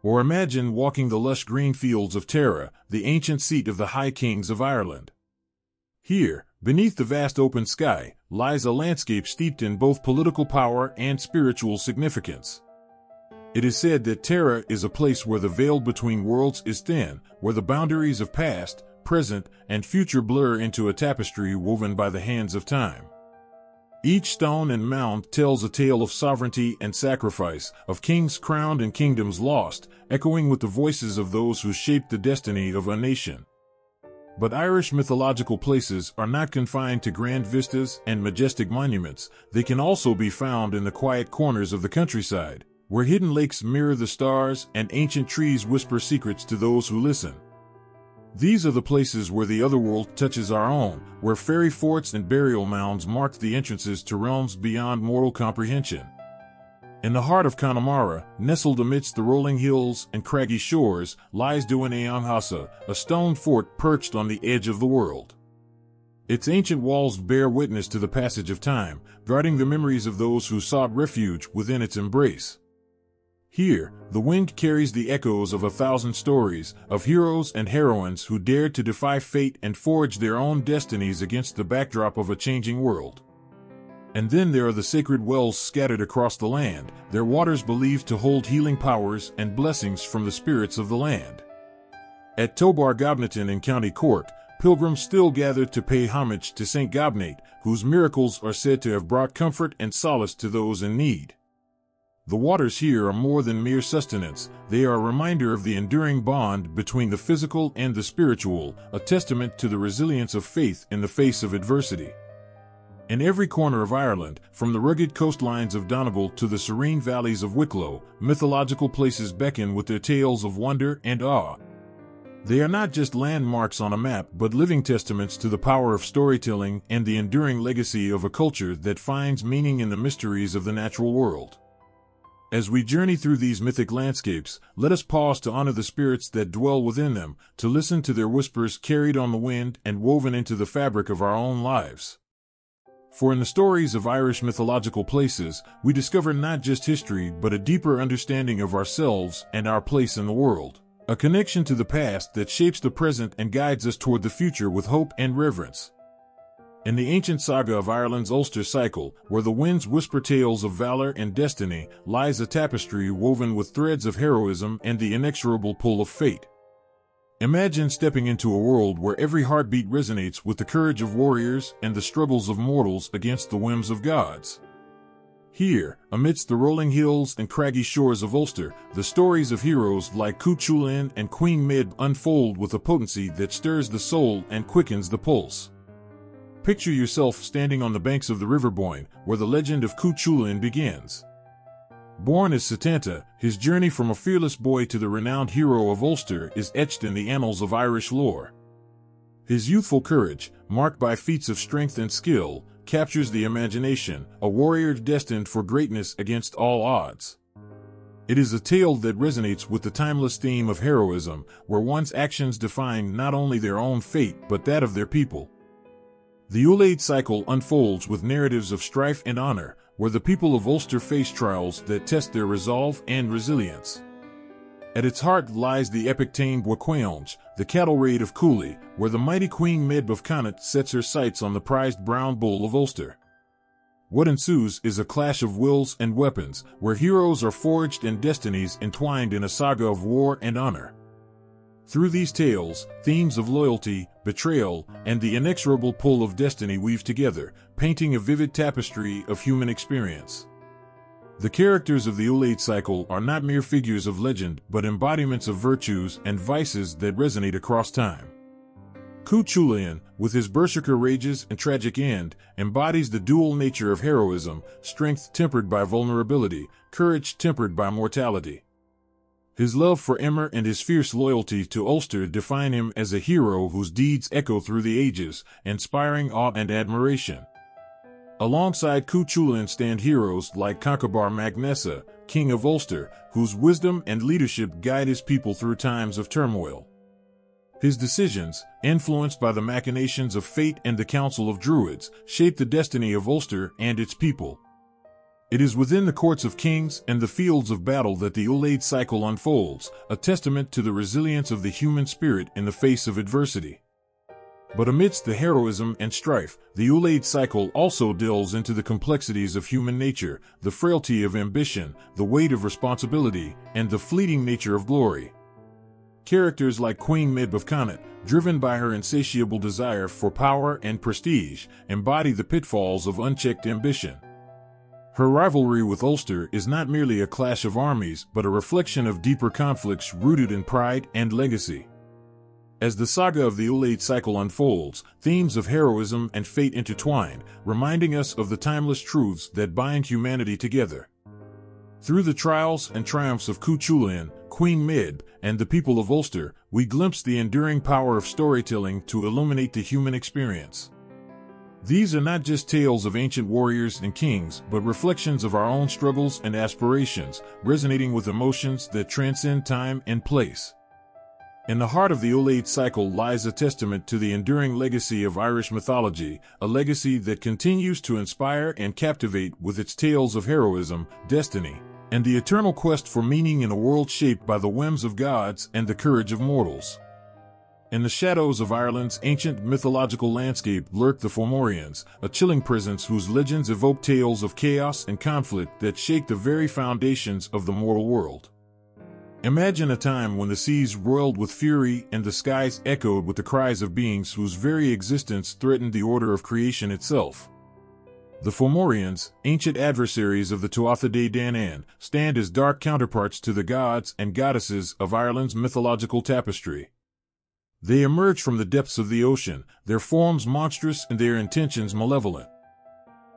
Or imagine walking the lush green fields of Tara, the ancient seat of the High Kings of Ireland. Here, beneath the vast open sky, lies a landscape steeped in both political power and spiritual significance. It is said that Tara is a place where the veil between worlds is thin, where the boundaries of past, present, and future blur into a tapestry woven by the hands of time. Each stone and mound tells a tale of sovereignty and sacrifice, of kings crowned and kingdoms lost, echoing with the voices of those who shaped the destiny of a nation. But Irish mythological places are not confined to grand vistas and majestic monuments. They can also be found in the quiet corners of the countryside, where hidden lakes mirror the stars and ancient trees whisper secrets to those who listen. These are the places where the otherworld touches our own, where fairy forts and burial mounds mark the entrances to realms beyond mortal comprehension. In the heart of Connemara, nestled amidst the rolling hills and craggy shores, lies Dúin Éan Hasa, a stone fort perched on the edge of the world. Its ancient walls bear witness to the passage of time, guarding the memories of those who sought refuge within its embrace. Here, the wind carries the echoes of 1,000 stories, of heroes and heroines who dared to defy fate and forge their own destinies against the backdrop of a changing world. And then there are the sacred wells scattered across the land, their waters believed to hold healing powers and blessings from the spirits of the land. At Lebor Gabála in County Cork, pilgrims still gather to pay homage to St. Gabnate, whose miracles are said to have brought comfort and solace to those in need. The waters here are more than mere sustenance, they are a reminder of the enduring bond between the physical and the spiritual, a testament to the resilience of faith in the face of adversity. In every corner of Ireland, from the rugged coastlines of Donegal to the serene valleys of Wicklow, mythological places beckon with their tales of wonder and awe. They are not just landmarks on a map but living testaments to the power of storytelling and the enduring legacy of a culture that finds meaning in the mysteries of the natural world. As we journey through these mythic landscapes, let us pause to honor the spirits that dwell within them, to listen to their whispers carried on the wind and woven into the fabric of our own lives. For in the stories of Irish mythological places, we discover not just history but a deeper understanding of ourselves and our place in the world, a connection to the past that shapes the present and guides us toward the future with hope and reverence. In the ancient saga of Ireland's Ulster cycle, where the winds whisper tales of valor and destiny, lies a tapestry woven with threads of heroism and the inexorable pull of fate. Imagine stepping into a world where every heartbeat resonates with the courage of warriors and the struggles of mortals against the whims of gods. Here, amidst the rolling hills and craggy shores of Ulster, the stories of heroes like Cú Chulainn and Queen Mid unfold with a potency that stirs the soul and quickens the pulse. Picture yourself standing on the banks of the River Boyne, where the legend of Cú Chulainn begins. Born as Setanta, his journey from a fearless boy to the renowned hero of Ulster is etched in the annals of Irish lore. His youthful courage, marked by feats of strength and skill, captures the imagination, a warrior destined for greatness against all odds. It is a tale that resonates with the timeless theme of heroism, where one's actions define not only their own fate but that of their people. The Ulaid cycle unfolds with narratives of strife and honor, where the people of Ulster face trials that test their resolve and resilience. At its heart lies the epic Táin Bua Quailnge, the cattle raid of Cooley, where the mighty Queen Medb of Connacht sets her sights on the prized brown bull of Ulster. What ensues is a clash of wills and weapons, where heroes are forged and destinies entwined in a saga of war and honor. Through these tales, themes of loyalty, betrayal, and the inexorable pull of destiny weave together, painting a vivid tapestry of human experience. The characters of the Ulaid cycle are not mere figures of legend, but embodiments of virtues and vices that resonate across time. Cú Chulainn, with his berserker rages and tragic end, embodies the dual nature of heroism, strength tempered by vulnerability, courage tempered by mortality. His love for Emer and his fierce loyalty to Ulster define him as a hero whose deeds echo through the ages, inspiring awe and admiration. Alongside Cú Chulainn stand heroes like Concobar mac Nessa, King of Ulster, whose wisdom and leadership guide his people through times of turmoil. His decisions, influenced by the machinations of fate and the Council of Druids, shape the destiny of Ulster and its people. It is within the courts of kings and the fields of battle that the Ulaid cycle unfolds, a testament to the resilience of the human spirit in the face of adversity. But amidst the heroism and strife, the Ulaid cycle also delves into the complexities of human nature, the frailty of ambition, the weight of responsibility, and the fleeting nature of glory. Characters like Queen Medb of Connacht, driven by her insatiable desire for power and prestige, embody the pitfalls of unchecked ambition. Her rivalry with Ulster is not merely a clash of armies, but a reflection of deeper conflicts rooted in pride and legacy. As the saga of the Ulaid cycle unfolds, themes of heroism and fate intertwine, reminding us of the timeless truths that bind humanity together. Through the trials and triumphs of Cú Chulainn, Queen Medb, and the people of Ulster, we glimpse the enduring power of storytelling to illuminate the human experience. These are not just tales of ancient warriors and kings, but reflections of our own struggles and aspirations, resonating with emotions that transcend time and place. In the heart of the Ulaid cycle lies a testament to the enduring legacy of Irish mythology, a legacy that continues to inspire and captivate with its tales of heroism, destiny, and the eternal quest for meaning in a world shaped by the whims of gods and the courage of mortals. In the shadows of Ireland's ancient mythological landscape lurk the Fomorians, a chilling presence whose legends evoke tales of chaos and conflict that shake the very foundations of the mortal world. Imagine a time when the seas roiled with fury and the skies echoed with the cries of beings whose very existence threatened the order of creation itself. The Fomorians, ancient adversaries of the Tuatha Dé Danann, stand as dark counterparts to the gods and goddesses of Ireland's mythological tapestry. They emerge from the depths of the ocean, their forms monstrous and their intentions malevolent.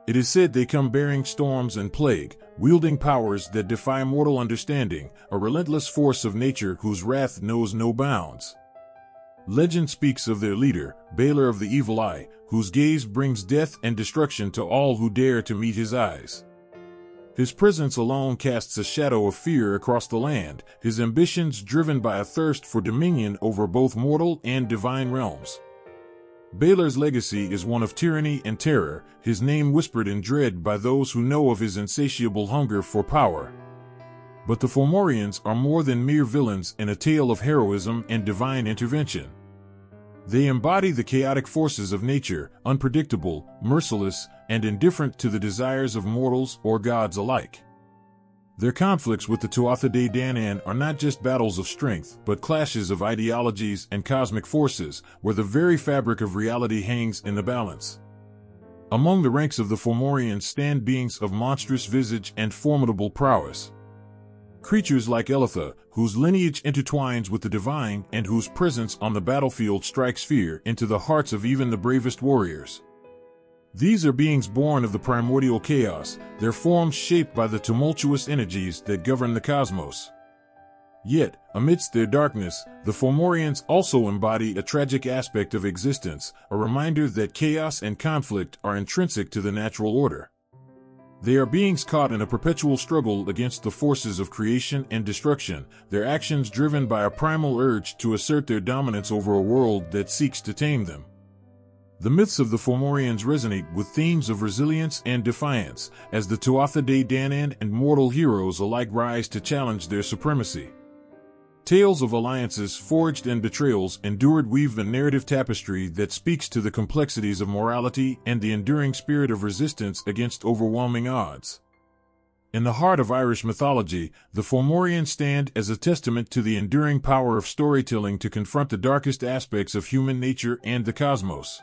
It is said they come bearing storms and plague, wielding powers that defy mortal understanding, a relentless force of nature whose wrath knows no bounds. Legend speaks of their leader, Balor of the Evil Eye, whose gaze brings death and destruction to all who dare to meet his eyes. His presence alone casts a shadow of fear across the land, his ambitions driven by a thirst for dominion over both mortal and divine realms. Balor's legacy is one of tyranny and terror, his name whispered in dread by those who know of his insatiable hunger for power. But the Fomorians are more than mere villains in a tale of heroism and divine intervention. They embody the chaotic forces of nature, unpredictable, merciless, and indifferent to the desires of mortals or gods alike. Their conflicts with the Tuatha Dé Danann are not just battles of strength, but clashes of ideologies and cosmic forces, where the very fabric of reality hangs in the balance. Among the ranks of the Fomorians stand beings of monstrous visage and formidable prowess. Creatures like Elitha, whose lineage intertwines with the divine and whose presence on the battlefield strikes fear into the hearts of even the bravest warriors. These are beings born of the primordial chaos, their forms shaped by the tumultuous energies that govern the cosmos. Yet, amidst their darkness, the Fomorians also embody a tragic aspect of existence, a reminder that chaos and conflict are intrinsic to the natural order. They are beings caught in a perpetual struggle against the forces of creation and destruction, their actions driven by a primal urge to assert their dominance over a world that seeks to tame them. The myths of the Fomorians resonate with themes of resilience and defiance, as the Tuatha Dé Danann and mortal heroes alike rise to challenge their supremacy. Tales of alliances forged and betrayals endured weave a narrative tapestry that speaks to the complexities of morality and the enduring spirit of resistance against overwhelming odds. In the heart of Irish mythology, the Fomorians stand as a testament to the enduring power of storytelling to confront the darkest aspects of human nature and the cosmos.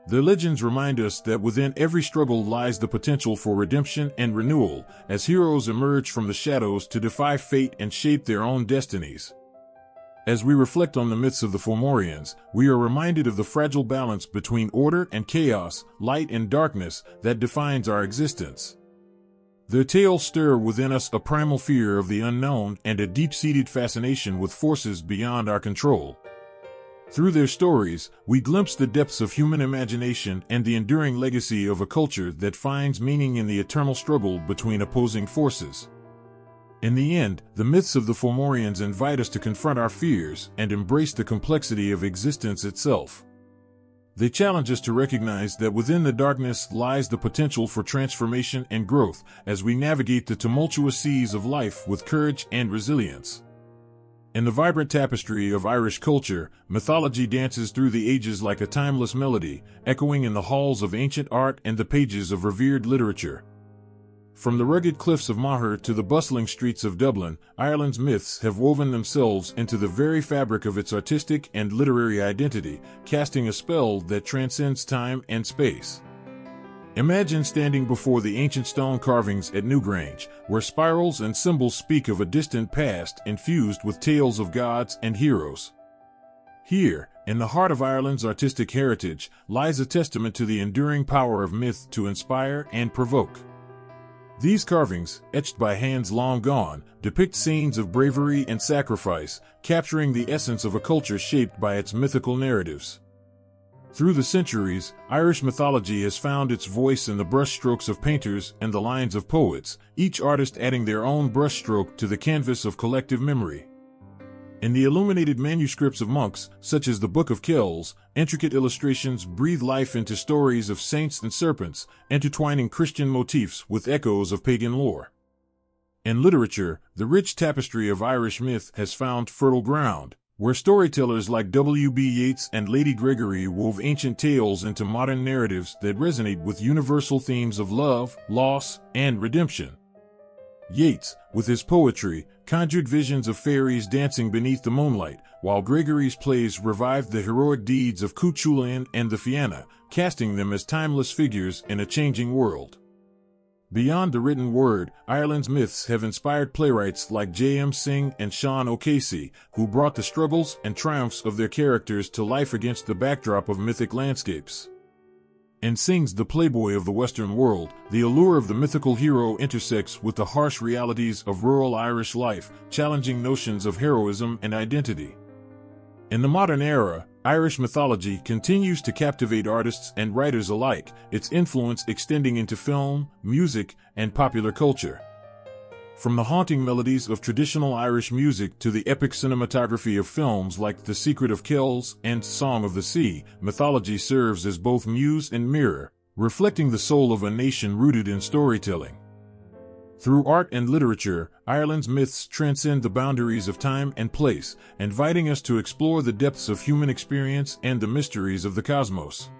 Their legends remind us that within every struggle lies the potential for redemption and renewal, as heroes emerge from the shadows to defy fate and shape their own destinies. As we reflect on the myths of the Fomorians, we are reminded of the fragile balance between order and chaos, light and darkness, that defines our existence. Their tales stir within us a primal fear of the unknown and a deep-seated fascination with forces beyond our control. Through their stories, we glimpse the depths of human imagination and the enduring legacy of a culture that finds meaning in the eternal struggle between opposing forces. In the end, the myths of the Fomorians invite us to confront our fears and embrace the complexity of existence itself. They challenge us to recognize that within the darkness lies the potential for transformation and growth as we navigate the tumultuous seas of life with courage and resilience. In the vibrant tapestry of Irish culture, mythology dances through the ages like a timeless melody, echoing in the halls of ancient art and the pages of revered literature. From the rugged cliffs of Moher to the bustling streets of Dublin, Ireland's myths have woven themselves into the very fabric of its artistic and literary identity, casting a spell that transcends time and space. Imagine standing before the ancient stone carvings at Newgrange, where spirals and symbols speak of a distant past infused with tales of gods and heroes. Here, in the heart of Ireland's artistic heritage, lies a testament to the enduring power of myth to inspire and provoke. These carvings, etched by hands long gone, depict scenes of bravery and sacrifice, capturing the essence of a culture shaped by its mythical narratives. Through the centuries, Irish mythology has found its voice in the brushstrokes of painters and the lines of poets, each artist adding their own brushstroke to the canvas of collective memory. In the illuminated manuscripts of monks, such as the Book of Kells, intricate illustrations breathe life into stories of saints and serpents, intertwining Christian motifs with echoes of pagan lore. In literature, the rich tapestry of Irish myth has found fertile ground, where storytellers like W.B. Yeats and Lady Gregory wove ancient tales into modern narratives that resonate with universal themes of love, loss, and redemption. Yeats, with his poetry, conjured visions of fairies dancing beneath the moonlight, while Gregory's plays revived the heroic deeds of Cú Chulainn and the Fianna, casting them as timeless figures in a changing world. Beyond the written word, Ireland's myths have inspired playwrights like J.M. Synge and Sean O'Casey, who brought the struggles and triumphs of their characters to life against the backdrop of mythic landscapes. In Synge's The Playboy of the Western World, the allure of the mythical hero intersects with the harsh realities of rural Irish life, challenging notions of heroism and identity. In the modern era, Irish mythology continues to captivate artists and writers alike, its influence extending into film, music, and popular culture. From the haunting melodies of traditional Irish music to the epic cinematography of films like The Secret of Kells and Song of the Sea, mythology serves as both muse and mirror, reflecting the soul of a nation rooted in storytelling. Through art and literature, Ireland's myths transcend the boundaries of time and place, inviting us to explore the depths of human experience and the mysteries of the cosmos.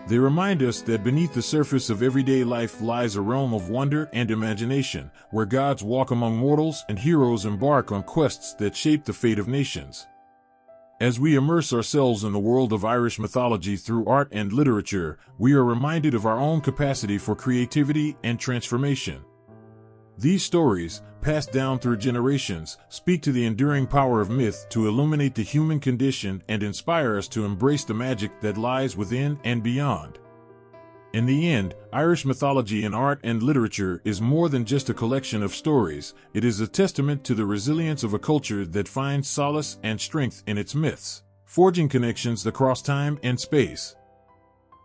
They remind us that beneath the surface of everyday life lies a realm of wonder and imagination, where gods walk among mortals and heroes embark on quests that shape the fate of nations. As we immerse ourselves in the world of Irish mythology through art and literature, we are reminded of our own capacity for creativity and transformation. These stories, passed down through generations, speak to the enduring power of myth to illuminate the human condition and inspire us to embrace the magic that lies within and beyond. In the end, Irish mythology in art and literature is more than just a collection of stories. It is a testament to the resilience of a culture that finds solace and strength in its myths, forging connections across time and space.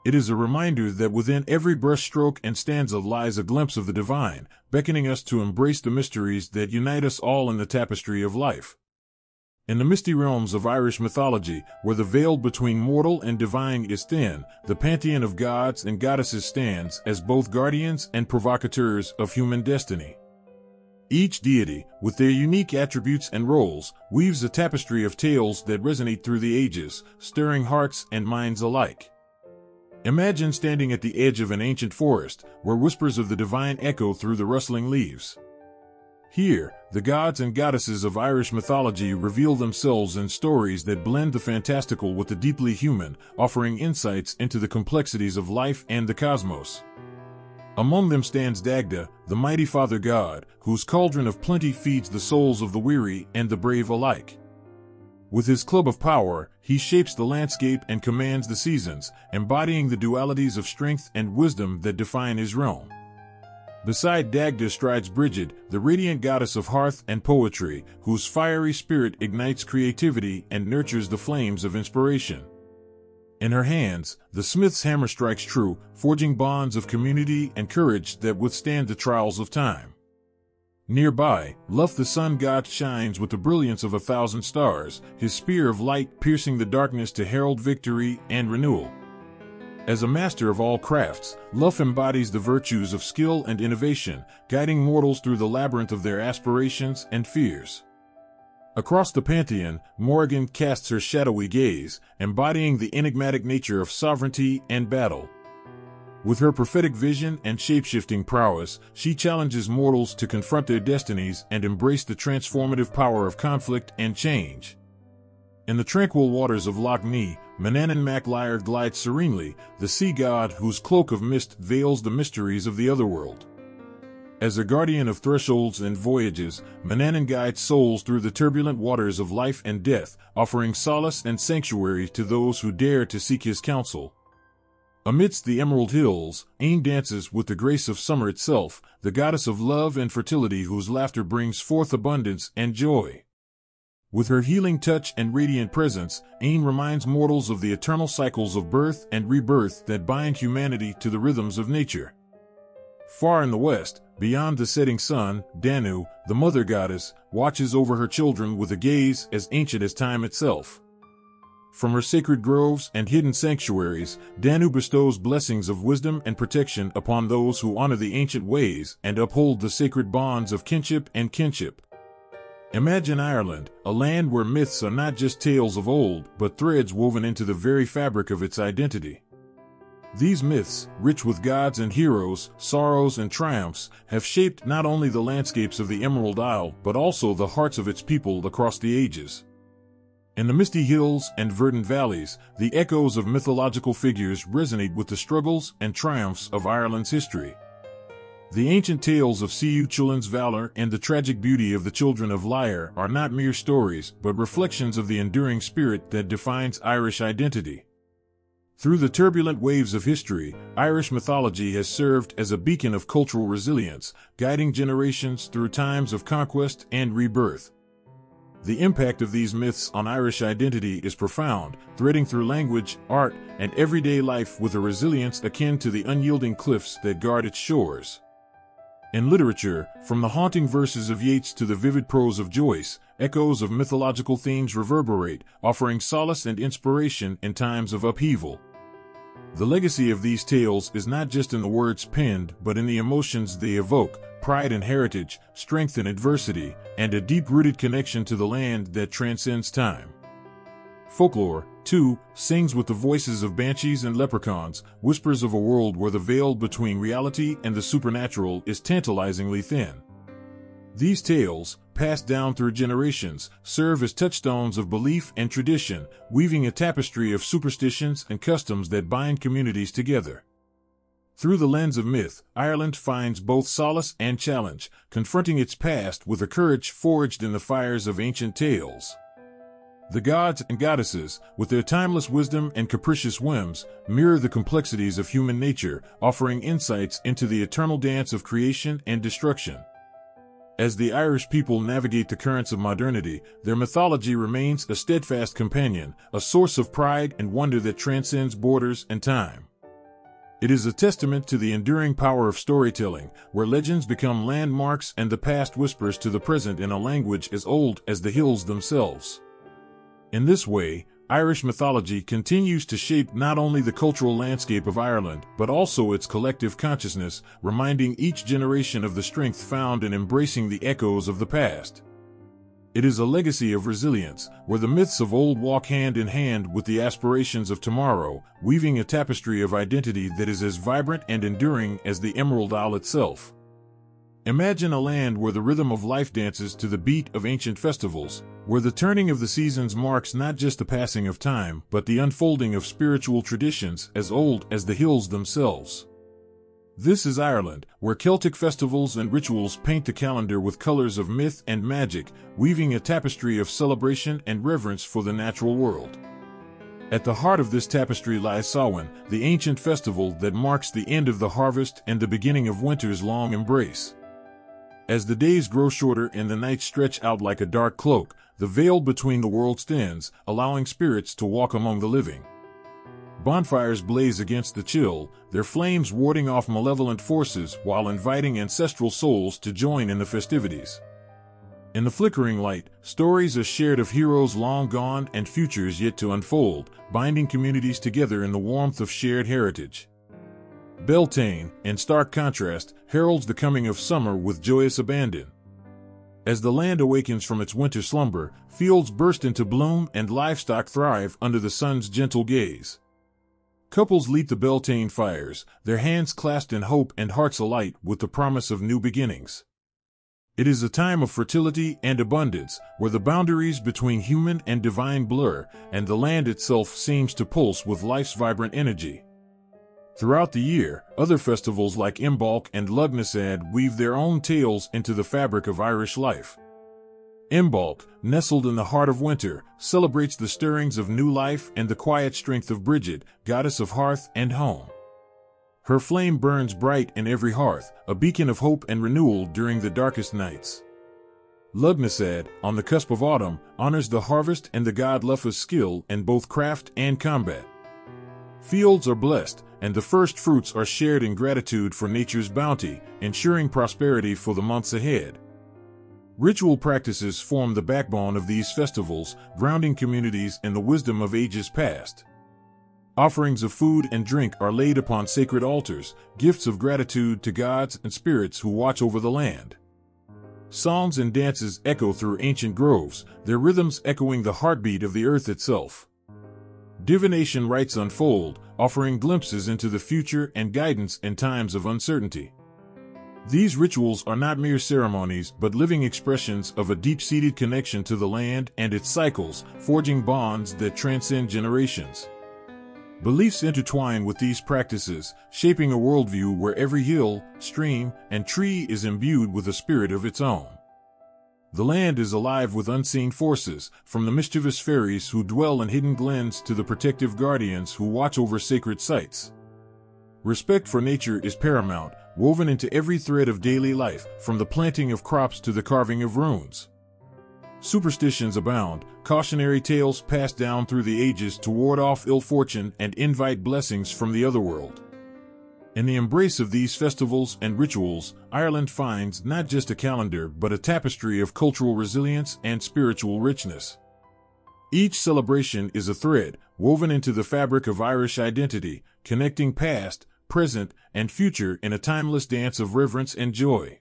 It is a reminder that within every brushstroke and stanza lies a glimpse of the divine, beckoning us to embrace the mysteries that unite us all in the tapestry of life. In the misty realms of Irish mythology, where the veil between mortal and divine is thin, the pantheon of gods and goddesses stands as both guardians and provocateurs of human destiny. Each deity, with their unique attributes and roles, weaves a tapestry of tales that resonate through the ages, stirring hearts and minds alike. Imagine standing at the edge of an ancient forest, where whispers of the divine echo through the rustling leaves. Here, the gods and goddesses of Irish mythology reveal themselves in stories that blend the fantastical with the deeply human, offering insights into the complexities of life and the cosmos. Among them stands Dagda, the mighty father god, whose cauldron of plenty feeds the souls of the weary and the brave alike. With his club of power, he shapes the landscape and commands the seasons, embodying the dualities of strength and wisdom that define his realm. Beside Dagda strides Brigid, the radiant goddess of hearth and poetry, whose fiery spirit ignites creativity and nurtures the flames of inspiration. In her hands, the smith's hammer strikes true, forging bonds of community and courage that withstand the trials of time. Nearby, Lugh the sun god shines with the brilliance of 1,000 stars, his spear of light piercing the darkness to herald victory and renewal. As a master of all crafts, Lugh embodies the virtues of skill and innovation, guiding mortals through the labyrinth of their aspirations and fears. Across the pantheon, Morrigan casts her shadowy gaze, embodying the enigmatic nature of sovereignty and battle. With her prophetic vision and shapeshifting prowess, she challenges mortals to confront their destinies and embrace the transformative power of conflict and change. In the tranquil waters of Loch Ness, Manannán mac Lir glides serenely, the sea god whose cloak of mist veils the mysteries of the otherworld. As a guardian of thresholds and voyages, Manannán guides souls through the turbulent waters of life and death, offering solace and sanctuary to those who dare to seek his counsel. Amidst the emerald hills, Éann dances with the grace of summer itself, the goddess of love and fertility whose laughter brings forth abundance and joy. With her healing touch and radiant presence, Éann reminds mortals of the eternal cycles of birth and rebirth that bind humanity to the rhythms of nature. Far in the west, beyond the setting sun, Danu, the mother goddess, watches over her children with a gaze as ancient as time itself. From her sacred groves and hidden sanctuaries, Danu bestows blessings of wisdom and protection upon those who honor the ancient ways and uphold the sacred bonds of kinship and kinship. Imagine Ireland, a land where myths are not just tales of old, but threads woven into the very fabric of its identity. These myths, rich with gods and heroes, sorrows and triumphs, have shaped not only the landscapes of the Emerald Isle, but also the hearts of its people across the ages. In the misty hills and verdant valleys, the echoes of mythological figures resonate with the struggles and triumphs of Ireland's history. The ancient tales of Cú Chulainn's valor and the tragic beauty of the children of Lir are not mere stories, but reflections of the enduring spirit that defines Irish identity. Through the turbulent waves of history, Irish mythology has served as a beacon of cultural resilience, guiding generations through times of conquest and rebirth. The impact of these myths on Irish identity is profound, threading through language, art, and everyday life with a resilience akin to the unyielding cliffs that guard its shores. In literature, from the haunting verses of Yeats to the vivid prose of Joyce, echoes of mythological themes reverberate, offering solace and inspiration in times of upheaval. The legacy of these tales is not just in the words penned, but in the emotions they evoke: pride in heritage, strength in adversity, and a deep-rooted connection to the land that transcends time. Folklore, too, sings with the voices of banshees and leprechauns, whispers of a world where the veil between reality and the supernatural is tantalizingly thin. These tales, passed down through generations, serve as touchstones of belief and tradition, weaving a tapestry of superstitions and customs that bind communities together. Through the lens of myth, Ireland finds both solace and challenge, confronting its past with a courage forged in the fires of ancient tales. The gods and goddesses, with their timeless wisdom and capricious whims, mirror the complexities of human nature, offering insights into the eternal dance of creation and destruction. As the Irish people navigate the currents of modernity, their mythology remains a steadfast companion, a source of pride and wonder that transcends borders and time. It is a testament to the enduring power of storytelling, where legends become landmarks and the past whispers to the present in a language as old as the hills themselves. In this way, Irish mythology continues to shape not only the cultural landscape of Ireland, but also its collective consciousness, reminding each generation of the strength found in embracing the echoes of the past. It is a legacy of resilience, where the myths of old walk hand in hand with the aspirations of tomorrow, weaving a tapestry of identity that is as vibrant and enduring as the Emerald Isle itself. Imagine a land where the rhythm of life dances to the beat of ancient festivals, where the turning of the seasons marks not just the passing of time, but the unfolding of spiritual traditions as old as the hills themselves. This is Ireland, where Celtic festivals and rituals paint the calendar with colors of myth and magic, weaving a tapestry of celebration and reverence for the natural world. At the heart of this tapestry lies Samhain, the ancient festival that marks the end of the harvest and the beginning of winter's long embrace. As the days grow shorter and the nights stretch out like a dark cloak, the veil between the worlds thins, allowing spirits to walk among the living. Bonfires blaze against the chill, their flames warding off malevolent forces while inviting ancestral souls to join in the festivities. In the flickering light, stories are shared of heroes long gone and futures yet to unfold, binding communities together in the warmth of shared heritage. Beltane, in stark contrast, heralds the coming of summer with joyous abandon. As the land awakens from its winter slumber, fields burst into bloom and livestock thrive under the sun's gentle gaze. Couples leap the Beltane fires, their hands clasped in hope and hearts alight with the promise of new beginnings. It is a time of fertility and abundance, where the boundaries between human and divine blur, and the land itself seems to pulse with life's vibrant energy. Throughout the year, other festivals like Embark and Lugh weave their own tales into the fabric of Irish life. Embark, nestled in the heart of winter, celebrates the stirrings of new life and the quiet strength of Brigid, goddess of hearth and home. Her flame burns bright in every hearth, a beacon of hope and renewal during the darkest nights. Lugh, on the cusp of autumn, honors the harvest and the god Lugh's skill in both craft and combat. Fields are blessed, and the first fruits are shared in gratitude for nature's bounty, ensuring prosperity for the months ahead. Ritual practices form the backbone of these festivals, grounding communities in the wisdom of ages past. Offerings of food and drink are laid upon sacred altars, gifts of gratitude to gods and spirits who watch over the land. Songs and dances echo through ancient groves, their rhythms echoing the heartbeat of the earth itself. Divination rites unfold, offering glimpses into the future and guidance in times of uncertainty. These rituals are not mere ceremonies but living expressions of a deep-seated connection to the land and its cycles, forging bonds that transcend generations. Beliefs intertwine with these practices, shaping a worldview where every hill, stream, and tree is imbued with a spirit of its own. The land is alive with unseen forces, from the mischievous fairies who dwell in hidden glens to the protective guardians who watch over sacred sites. Respect for nature is paramount, woven into every thread of daily life, from the planting of crops to the carving of runes. Superstitions abound, cautionary tales passed down through the ages to ward off ill fortune and invite blessings from the otherworld. In the embrace of these festivals and rituals, Ireland finds not just a calendar but a tapestry of cultural resilience and spiritual richness. Each celebration is a thread, woven into the fabric of Irish identity, connecting past, present, and future in a timeless dance of reverence and joy.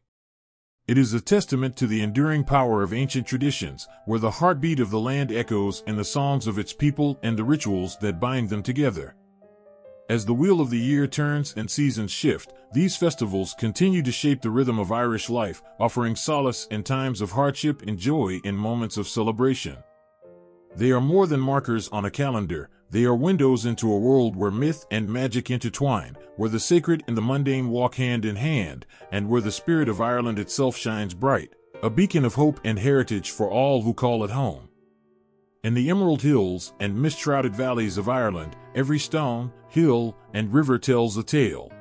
It is a testament to the enduring power of ancient traditions, where the heartbeat of the land echoes in the songs of its people and the rituals that bind them together. As the wheel of the year turns and seasons shift, these festivals continue to shape the rhythm of Irish life, offering solace in times of hardship and joy in moments of celebration. They are more than markers on a calendar, they are windows into a world where myth and magic intertwine, where the sacred and the mundane walk hand in hand, and where the spirit of Ireland itself shines bright, a beacon of hope and heritage for all who call it home. In the emerald hills and mist-shrouded valleys of Ireland, every stone, hill, and river tells a tale.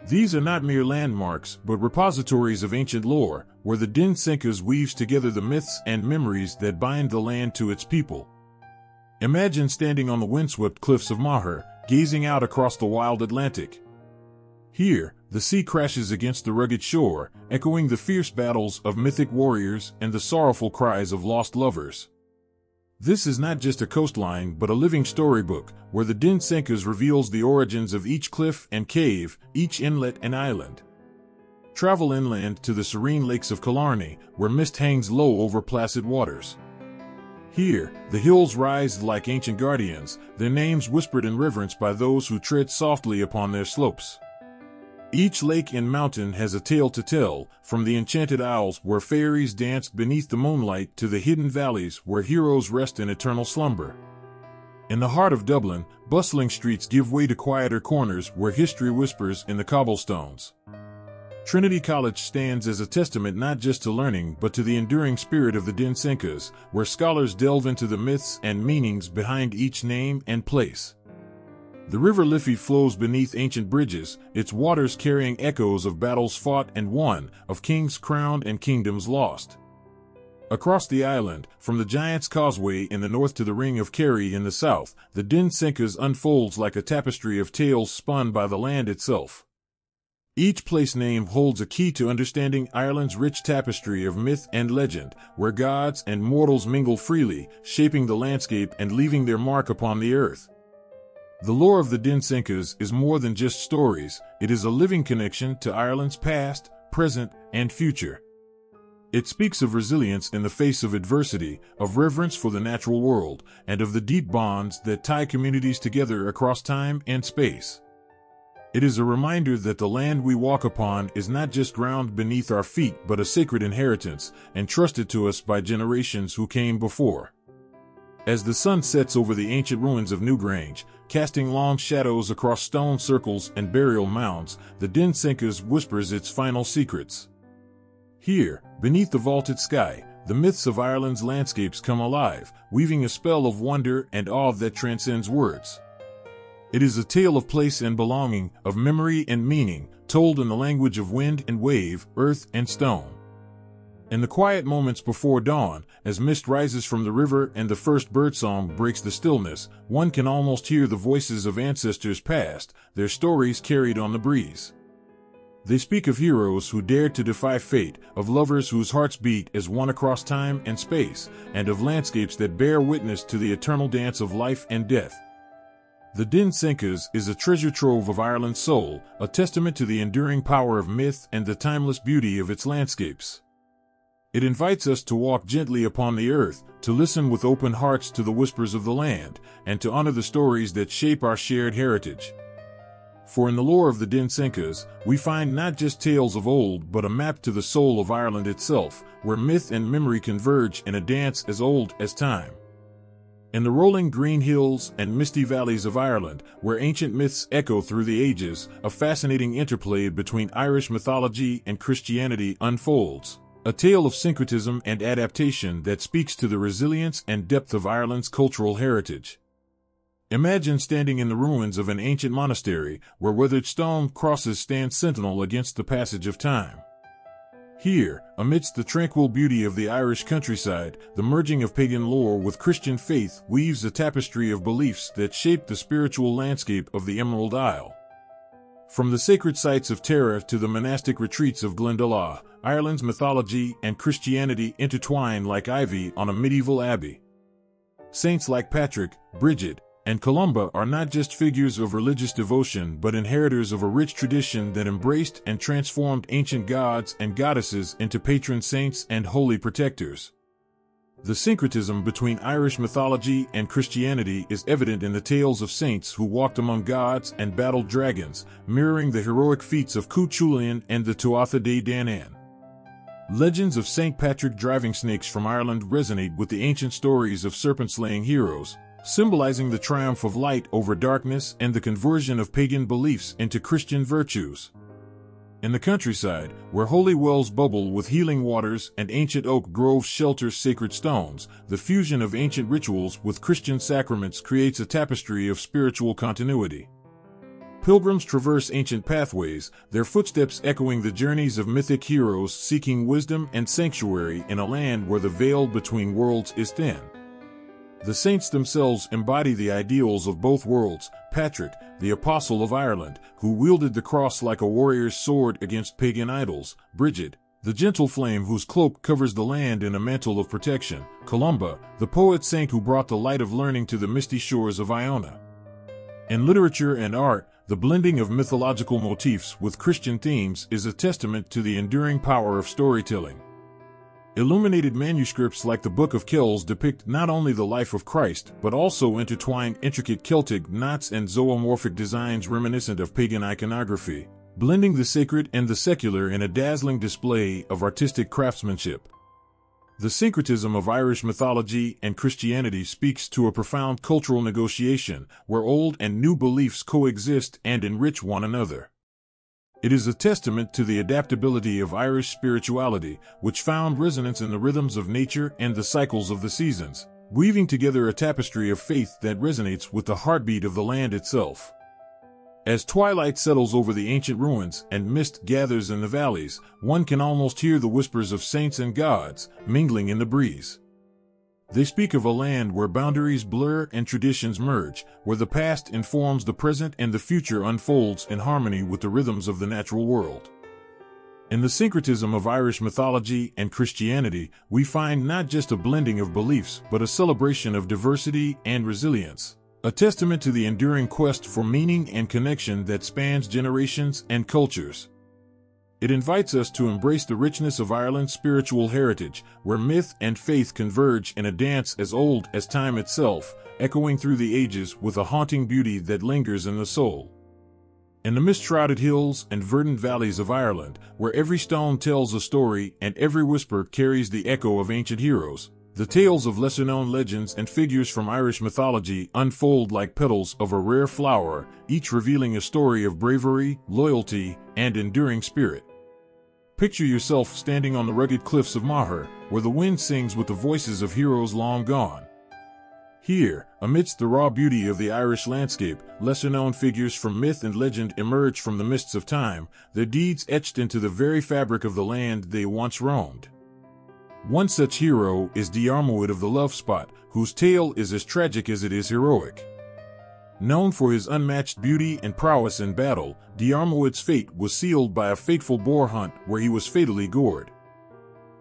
These are not mere landmarks, but repositories of ancient lore, where the Din Senkers weaves together the myths and memories that bind the land to its people. Imagine standing on the windswept cliffs of Moher, gazing out across the wild Atlantic. Here, the sea crashes against the rugged shore, echoing the fierce battles of mythic warriors and the sorrowful cries of lost lovers. This is not just a coastline but a living storybook, where the Din Senkers reveals the origins of each cliff and cave, each inlet and island. Travel inland to the serene lakes of Killarney, where mist hangs low over placid waters. Here, the hills rise like ancient guardians, their names whispered in reverence by those who tread softly upon their slopes. Each lake and mountain has a tale to tell, from the enchanted isles where fairies danced beneath the moonlight to the hidden valleys where heroes rest in eternal slumber. In the heart of Dublin, bustling streets give way to quieter corners where history whispers in the cobblestones. Trinity College stands as a testament not just to learning but to the enduring spirit of the Din Senkers, where scholars delve into the myths and meanings behind each name and place. The River Liffey flows beneath ancient bridges, its waters carrying echoes of battles fought and won, of kings crowned and kingdoms lost. Across the island, from the Giant's Causeway in the north to the Ring of Kerry in the south, the Din Senkers unfolds like a tapestry of tales spun by the land itself. Each place name holds a key to understanding Ireland's rich tapestry of myth and legend, where gods and mortals mingle freely, shaping the landscape and leaving their mark upon the earth. The lore of the Din Senkers is more than just stories, it is a living connection to Ireland's past, present, and future. It speaks of resilience in the face of adversity, of reverence for the natural world, and of the deep bonds that tie communities together across time and space. It is a reminder that the land we walk upon is not just ground beneath our feet but a sacred inheritance, entrusted to us by generations who came before. As the sun sets over the ancient ruins of Newgrange, casting long shadows across stone circles and burial mounds, the Din Senkers whispers its final secrets. Here, beneath the vaulted sky, the myths of Ireland's landscapes come alive, weaving a spell of wonder and awe that transcends words. It is a tale of place and belonging, of memory and meaning, told in the language of wind and wave, earth and stone. In the quiet moments before dawn, as mist rises from the river and the first birdsong breaks the stillness, one can almost hear the voices of ancestors past, their stories carried on the breeze. They speak of heroes who dared to defy fate, of lovers whose hearts beat as one across time and space, and of landscapes that bear witness to the eternal dance of life and death. The Din Senkers is a treasure trove of Ireland's soul, a testament to the enduring power of myth and the timeless beauty of its landscapes. It invites us to walk gently upon the earth, to listen with open hearts to the whispers of the land, and to honor the stories that shape our shared heritage. For in the lore of the Din Senkers, we find not just tales of old but a map to the soul of Ireland itself, where myth and memory converge in a dance as old as time. In the rolling green hills and misty valleys of Ireland, where ancient myths echo through the ages, a fascinating interplay between Irish mythology and Christianity unfolds. A tale of syncretism and adaptation that speaks to the resilience and depth of Ireland's cultural heritage. Imagine standing in the ruins of an ancient monastery, where weathered stone crosses stand sentinel against the passage of time. Here, amidst the tranquil beauty of the Irish countryside, the merging of pagan lore with Christian faith weaves a tapestry of beliefs that shape the spiritual landscape of the Emerald Isle. From the sacred sites of Tara to the monastic retreats of Glendalough, Ireland's mythology and Christianity intertwine like ivy on a medieval abbey. Saints like Patrick, Brigid, and Columba are not just figures of religious devotion but inheritors of a rich tradition that embraced and transformed ancient gods and goddesses into patron saints and holy protectors. The syncretism between Irish mythology and Christianity is evident in the tales of saints who walked among gods and battled dragons, mirroring the heroic feats of Cú Chulainn and the Tuatha Dé Danann. Legends of St. Patrick driving snakes from Ireland resonate with the ancient stories of serpent-slaying heroes, symbolizing the triumph of light over darkness and the conversion of pagan beliefs into Christian virtues. In the countryside, where holy wells bubble with healing waters and ancient oak groves shelter sacred stones, the fusion of ancient rituals with Christian sacraments creates a tapestry of spiritual continuity. Pilgrims traverse ancient pathways, their footsteps echoing the journeys of mythic heroes seeking wisdom and sanctuary in a land where the veil between worlds is thin. The saints themselves embody the ideals of both worlds. Patrick, the apostle of Ireland, who wielded the cross like a warrior's sword against pagan idols; Brigid, The gentle flame whose cloak covers the land in a mantle of protection, Columba, the poet saint who brought the light of learning to the misty shores of Iona. In literature and art, the blending of mythological motifs with Christian themes is a testament to the enduring power of storytelling. Illuminated manuscripts like the Book of Kells depict not only the life of Christ, but also intertwine intricate Celtic knots and zoomorphic designs reminiscent of pagan iconography, blending the sacred and the secular in a dazzling display of artistic craftsmanship. The syncretism of Irish mythology and Christianity speaks to a profound cultural negotiation where old and new beliefs coexist and enrich one another. It is a testament to the adaptability of Irish spirituality, which found resonance in the rhythms of nature and the cycles of the seasons, weaving together a tapestry of faith that resonates with the heartbeat of the land itself. As twilight settles over the ancient ruins and mist gathers in the valleys, one can almost hear the whispers of saints and gods mingling in the breeze. They speak of a land where boundaries blur and traditions merge, where the past informs the present and the future unfolds in harmony with the rhythms of the natural world. In the syncretism of Irish mythology and Christianity, we find not just a blending of beliefs, but a celebration of diversity and resilience, a testament to the enduring quest for meaning and connection that spans generations and cultures. It invites us to embrace the richness of Ireland's spiritual heritage, where myth and faith converge in a dance as old as time itself, echoing through the ages with a haunting beauty that lingers in the soul. In the mist-shrouded hills and verdant valleys of Ireland, where every stone tells a story and every whisper carries the echo of ancient heroes, the tales of lesser-known legends and figures from Irish mythology unfold like petals of a rare flower, each revealing a story of bravery, loyalty, and enduring spirit. Picture yourself standing on the rugged cliffs of Moher, where the wind sings with the voices of heroes long gone. Here, amidst the raw beauty of the Irish landscape, lesser-known figures from myth and legend emerge from the mists of time, their deeds etched into the very fabric of the land they once roamed. One such hero is Diarmuid of the Love Spot, whose tale is as tragic as it is heroic. Known for his unmatched beauty and prowess in battle, Diarmuid's fate was sealed by a fateful boar hunt where he was fatally gored.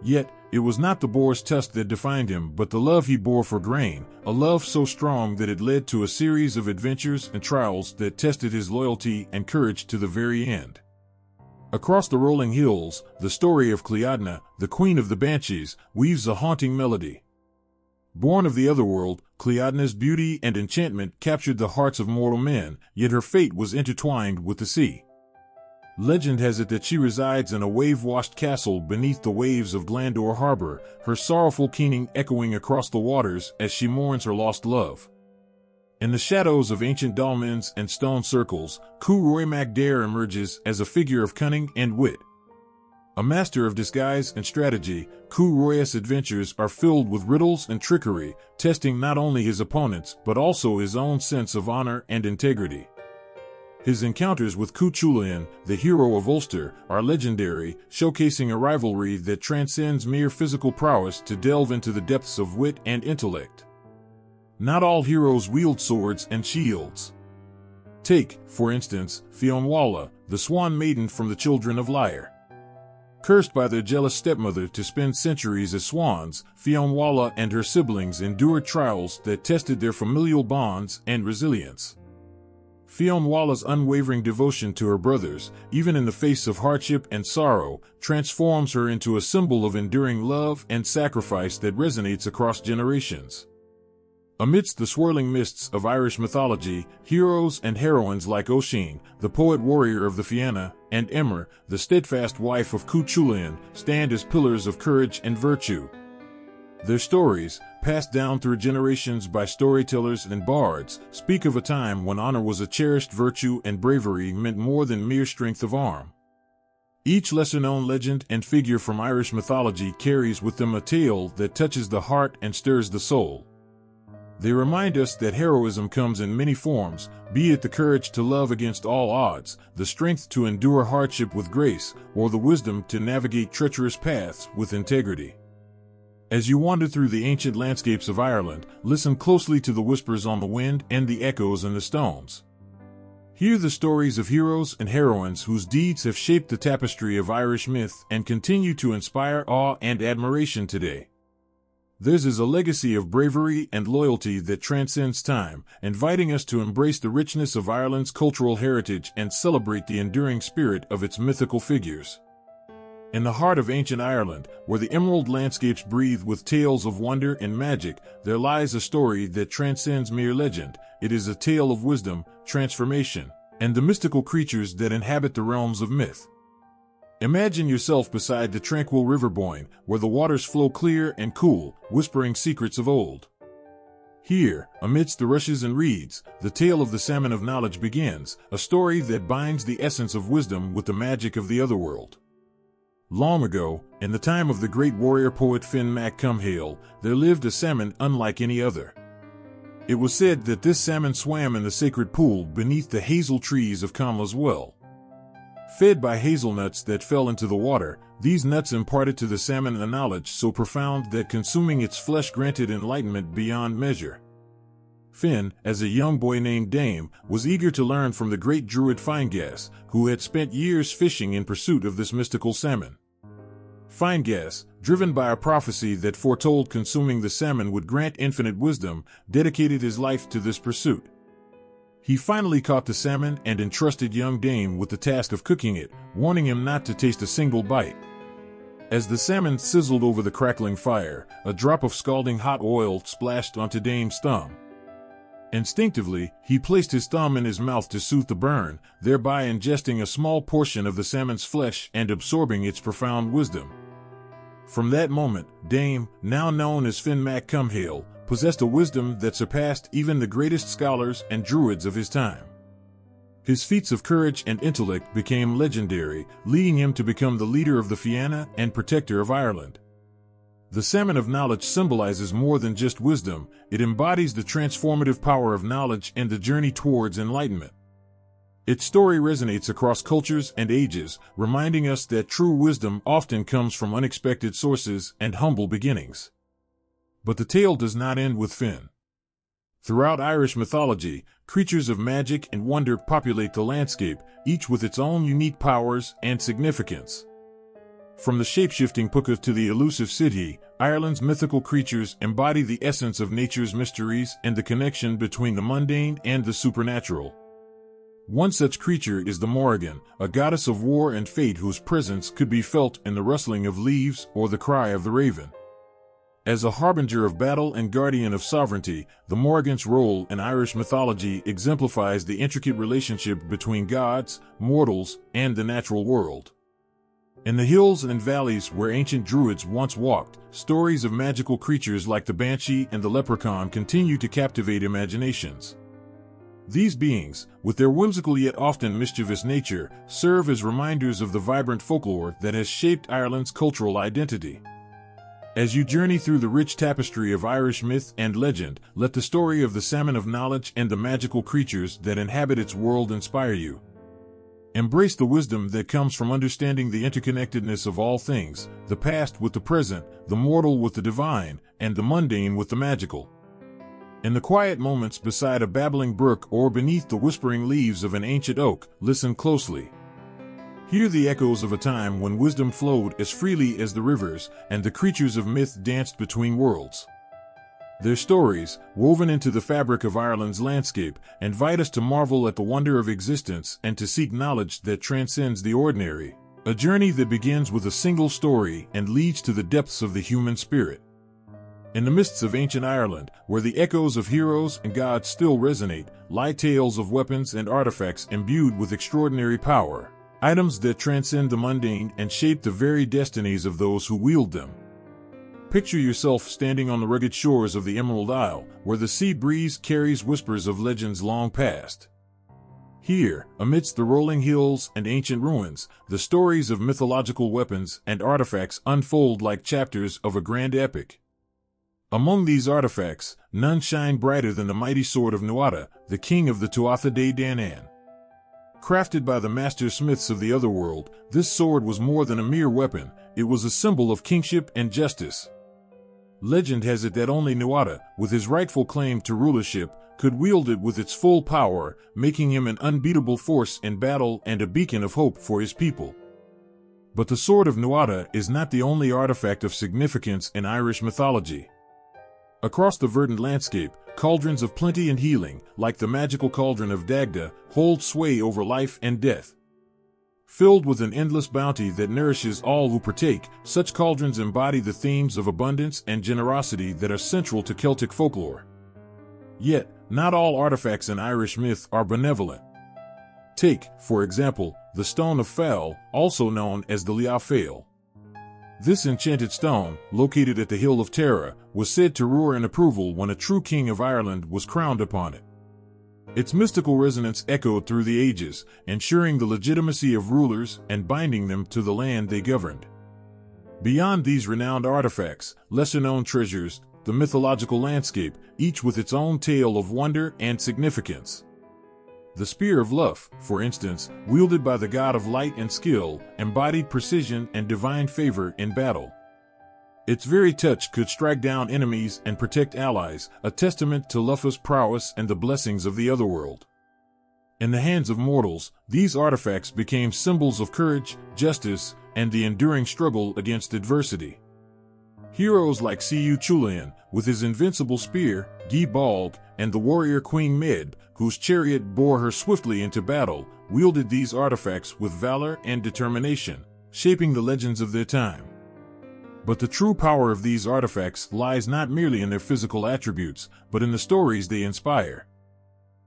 Yet, it was not the boar's tusk that defined him but the love he bore for grain, a love so strong that it led to a series of adventures and trials that tested his loyalty and courage to the very end. Across the rolling hills, the story of Cleodna, the queen of the Banshees, weaves a haunting melody. Born of the otherworld, Cleodna's beauty and enchantment captured the hearts of mortal men, yet her fate was intertwined with the sea. Legend has it that she resides in a wave-washed castle beneath the waves of Glandore Harbor, her sorrowful keening echoing across the waters as she mourns her lost love. In the shadows of ancient dolmens and stone circles, Cú Chulainn emerges as a figure of cunning and wit. A master of disguise and strategy, Cú Chulainn's adventures are filled with riddles and trickery, testing not only his opponents but also his own sense of honor and integrity. His encounters with Cú Chulainn, the hero of Ulster, are legendary, showcasing a rivalry that transcends mere physical prowess to delve into the depths of wit and intellect. Not all heroes wield swords and shields. Take, for instance, Fionn, the swan maiden from the Children of Lyre. Cursed by their jealous stepmother to spend centuries as swans, Fionn and her siblings endured trials that tested their familial bonds and resilience. Fionn's unwavering devotion to her brothers, even in the face of hardship and sorrow, transforms her into a symbol of enduring love and sacrifice that resonates across generations. Amidst the swirling mists of Irish mythology, heroes and heroines like Oisin, the poet-warrior of the Fianna, and Emer, the steadfast wife of Cú Chulainn, stand as pillars of courage and virtue. Their stories, passed down through generations by storytellers and bards, speak of a time when honor was a cherished virtue and bravery meant more than mere strength of arm. Each lesser-known legend and figure from Irish mythology carries with them a tale that touches the heart and stirs the soul. They remind us that heroism comes in many forms, be it the courage to love against all odds, the strength to endure hardship with grace, or the wisdom to navigate treacherous paths with integrity. As you wander through the ancient landscapes of Ireland, listen closely to the whispers on the wind and the echoes in the stones. Hear the stories of heroes and heroines whose deeds have shaped the tapestry of Irish myth and continue to inspire awe and admiration today. Theirs is a legacy of bravery and loyalty that transcends time, inviting us to embrace the richness of Ireland's cultural heritage and celebrate the enduring spirit of its mythical figures. In the heart of ancient Ireland, where the emerald landscapes breathe with tales of wonder and magic, there lies a story that transcends mere legend. It is a tale of wisdom, transformation, and the mystical creatures that inhabit the realms of myth. Imagine yourself beside the tranquil river Boyne, where the waters flow clear and cool, whispering secrets of old. Here, amidst the rushes and reeds, the tale of the salmon of knowledge begins, a story that binds the essence of wisdom with the magic of the otherworld. Long ago, in the time of the great warrior-poet Fionn mac Cumhaill, there lived a salmon unlike any other. It was said that this salmon swam in the sacred pool beneath the hazel trees of Cumhall's well. Fed by hazelnuts that fell into the water, these nuts imparted to the salmon a knowledge so profound that consuming its flesh granted enlightenment beyond measure. Fionn, as a young boy named Dame, was eager to learn from the great druid Fionn, who had spent years fishing in pursuit of this mystical salmon. Fionn, driven by a prophecy that foretold consuming the salmon would grant infinite wisdom, dedicated his life to this pursuit. He finally caught the salmon and entrusted young Dame with the task of cooking it, warning him not to taste a single bite. As the salmon sizzled over the crackling fire, a drop of scalding hot oil splashed onto Dame's thumb. Instinctively, he placed his thumb in his mouth to soothe the burn, thereby ingesting a small portion of the salmon's flesh and absorbing its profound wisdom. From that moment, Dame, now known as Fionn mac Cumhaill, possessed a wisdom that surpassed even the greatest scholars and druids of his time. His feats of courage and intellect became legendary, leading him to become the leader of the Fianna and protector of Ireland. The salmon of knowledge symbolizes more than just wisdom, it embodies the transformative power of knowledge and the journey towards enlightenment. Its story resonates across cultures and ages, reminding us that true wisdom often comes from unexpected sources and humble beginnings. But the tale does not end with Fionn. Throughout Irish mythology, creatures of magic and wonder populate the landscape, each with its own unique powers and significance. From the shape-shifting pucca to the elusive Sidhe, Ireland's mythical creatures embody the essence of nature's mysteries and the connection between the mundane and the supernatural. One such creature is the Morrigan, a goddess of war and fate whose presence could be felt in the rustling of leaves or the cry of the raven. As a harbinger of battle and guardian of sovereignty, the Morrigan's role in Irish mythology exemplifies the intricate relationship between gods, mortals, and the natural world. In the hills and valleys where ancient druids once walked, stories of magical creatures like the Banshee and the leprechaun continue to captivate imaginations. These beings, with their whimsical yet often mischievous nature, serve as reminders of the vibrant folklore that has shaped Ireland's cultural identity. As you journey through the rich tapestry of Irish myth and legend, let the story of the salmon of knowledge and the magical creatures that inhabit its world inspire you. Embrace the wisdom that comes from understanding the interconnectedness of all things, the past with the present, the mortal with the divine, and the mundane with the magical. In the quiet moments beside a babbling brook or beneath the whispering leaves of an ancient oak, listen closely. Hear the echoes of a time when wisdom flowed as freely as the rivers, and the creatures of myth danced between worlds. Their stories, woven into the fabric of Ireland's landscape, invite us to marvel at the wonder of existence and to seek knowledge that transcends the ordinary, a journey that begins with a single story and leads to the depths of the human spirit. In the mists of ancient Ireland, where the echoes of heroes and gods still resonate, lie tales of weapons and artifacts imbued with extraordinary power, items that transcend the mundane and shape the very destinies of those who wield them. Picture yourself standing on the rugged shores of the Emerald Isle, where the sea breeze carries whispers of legends long past. Here, amidst the rolling hills and ancient ruins, the stories of mythological weapons and artifacts unfold like chapters of a grand epic. Among these artifacts, none shine brighter than the mighty sword of Tuatha, the king of the Tuatha Dé Danann. Crafted by the master smiths of the otherworld, this sword was more than a mere weapon, it was a symbol of kingship and justice. Legend has it that only Tuatha, with his rightful claim to rulership, could wield it with its full power, making him an unbeatable force in battle and a beacon of hope for his people. But the Sword of Nuada is not the only artifact of significance in Irish mythology. Across the verdant landscape, cauldrons of plenty and healing, like the magical cauldron of Dagda, hold sway over life and death. Filled with an endless bounty that nourishes all who partake, such cauldrons embody the themes of abundance and generosity that are central to Celtic folklore. Yet, not all artifacts in Irish myth are benevolent. Take, for example, the Stone of Fell, also known as the Lugh Féil. This enchanted stone, located at the Hill of Tara, was said to roar in approval when a true king of Ireland was crowned upon it. Its mystical resonance echoed through the ages, ensuring the legitimacy of rulers and binding them to the land they governed. Beyond these renowned artifacts, lesser-known treasures, the mythological landscape, each with its own tale of wonder and significance. The Spear of Lugh, for instance, wielded by the god of light and skill, embodied precision and divine favor in battle. Its very touch could strike down enemies and protect allies, a testament to Lugh's prowess and the blessings of the otherworld. In the hands of mortals, these artifacts became symbols of courage, justice, and the enduring struggle against adversity. Heroes like Cú Chulainn, with his invincible spear, Balg, and the warrior Queen Medb, whose chariot bore her swiftly into battle, wielded these artifacts with valor and determination, shaping the legends of their time. But the true power of these artifacts lies not merely in their physical attributes, but in the stories they inspire.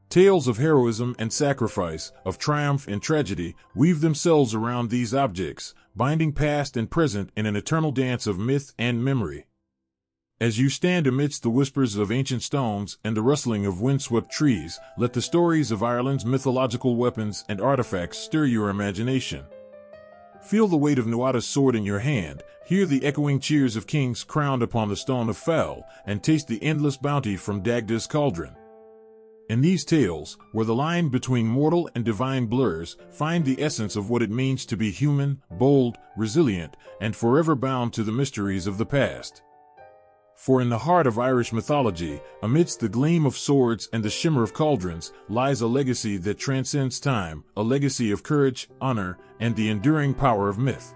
Tales of heroism and sacrifice, of triumph and tragedy, weave themselves around these objects, binding past and present in an eternal dance of myth and memory. As you stand amidst the whispers of ancient stones and the rustling of windswept trees, let the stories of Ireland's mythological weapons and artifacts stir your imagination. Feel the weight of Nuada's sword in your hand, hear the echoing cheers of kings crowned upon the Stone of Fell, and taste the endless bounty from Dagda's cauldron. In these tales, where the line between mortal and divine blurs, find the essence of what it means to be human, bold, resilient, and forever bound to the mysteries of the past. For in the heart of Irish mythology, amidst the gleam of swords and the shimmer of cauldrons, lies a legacy that transcends time, a legacy of courage, honor, and the enduring power of myth.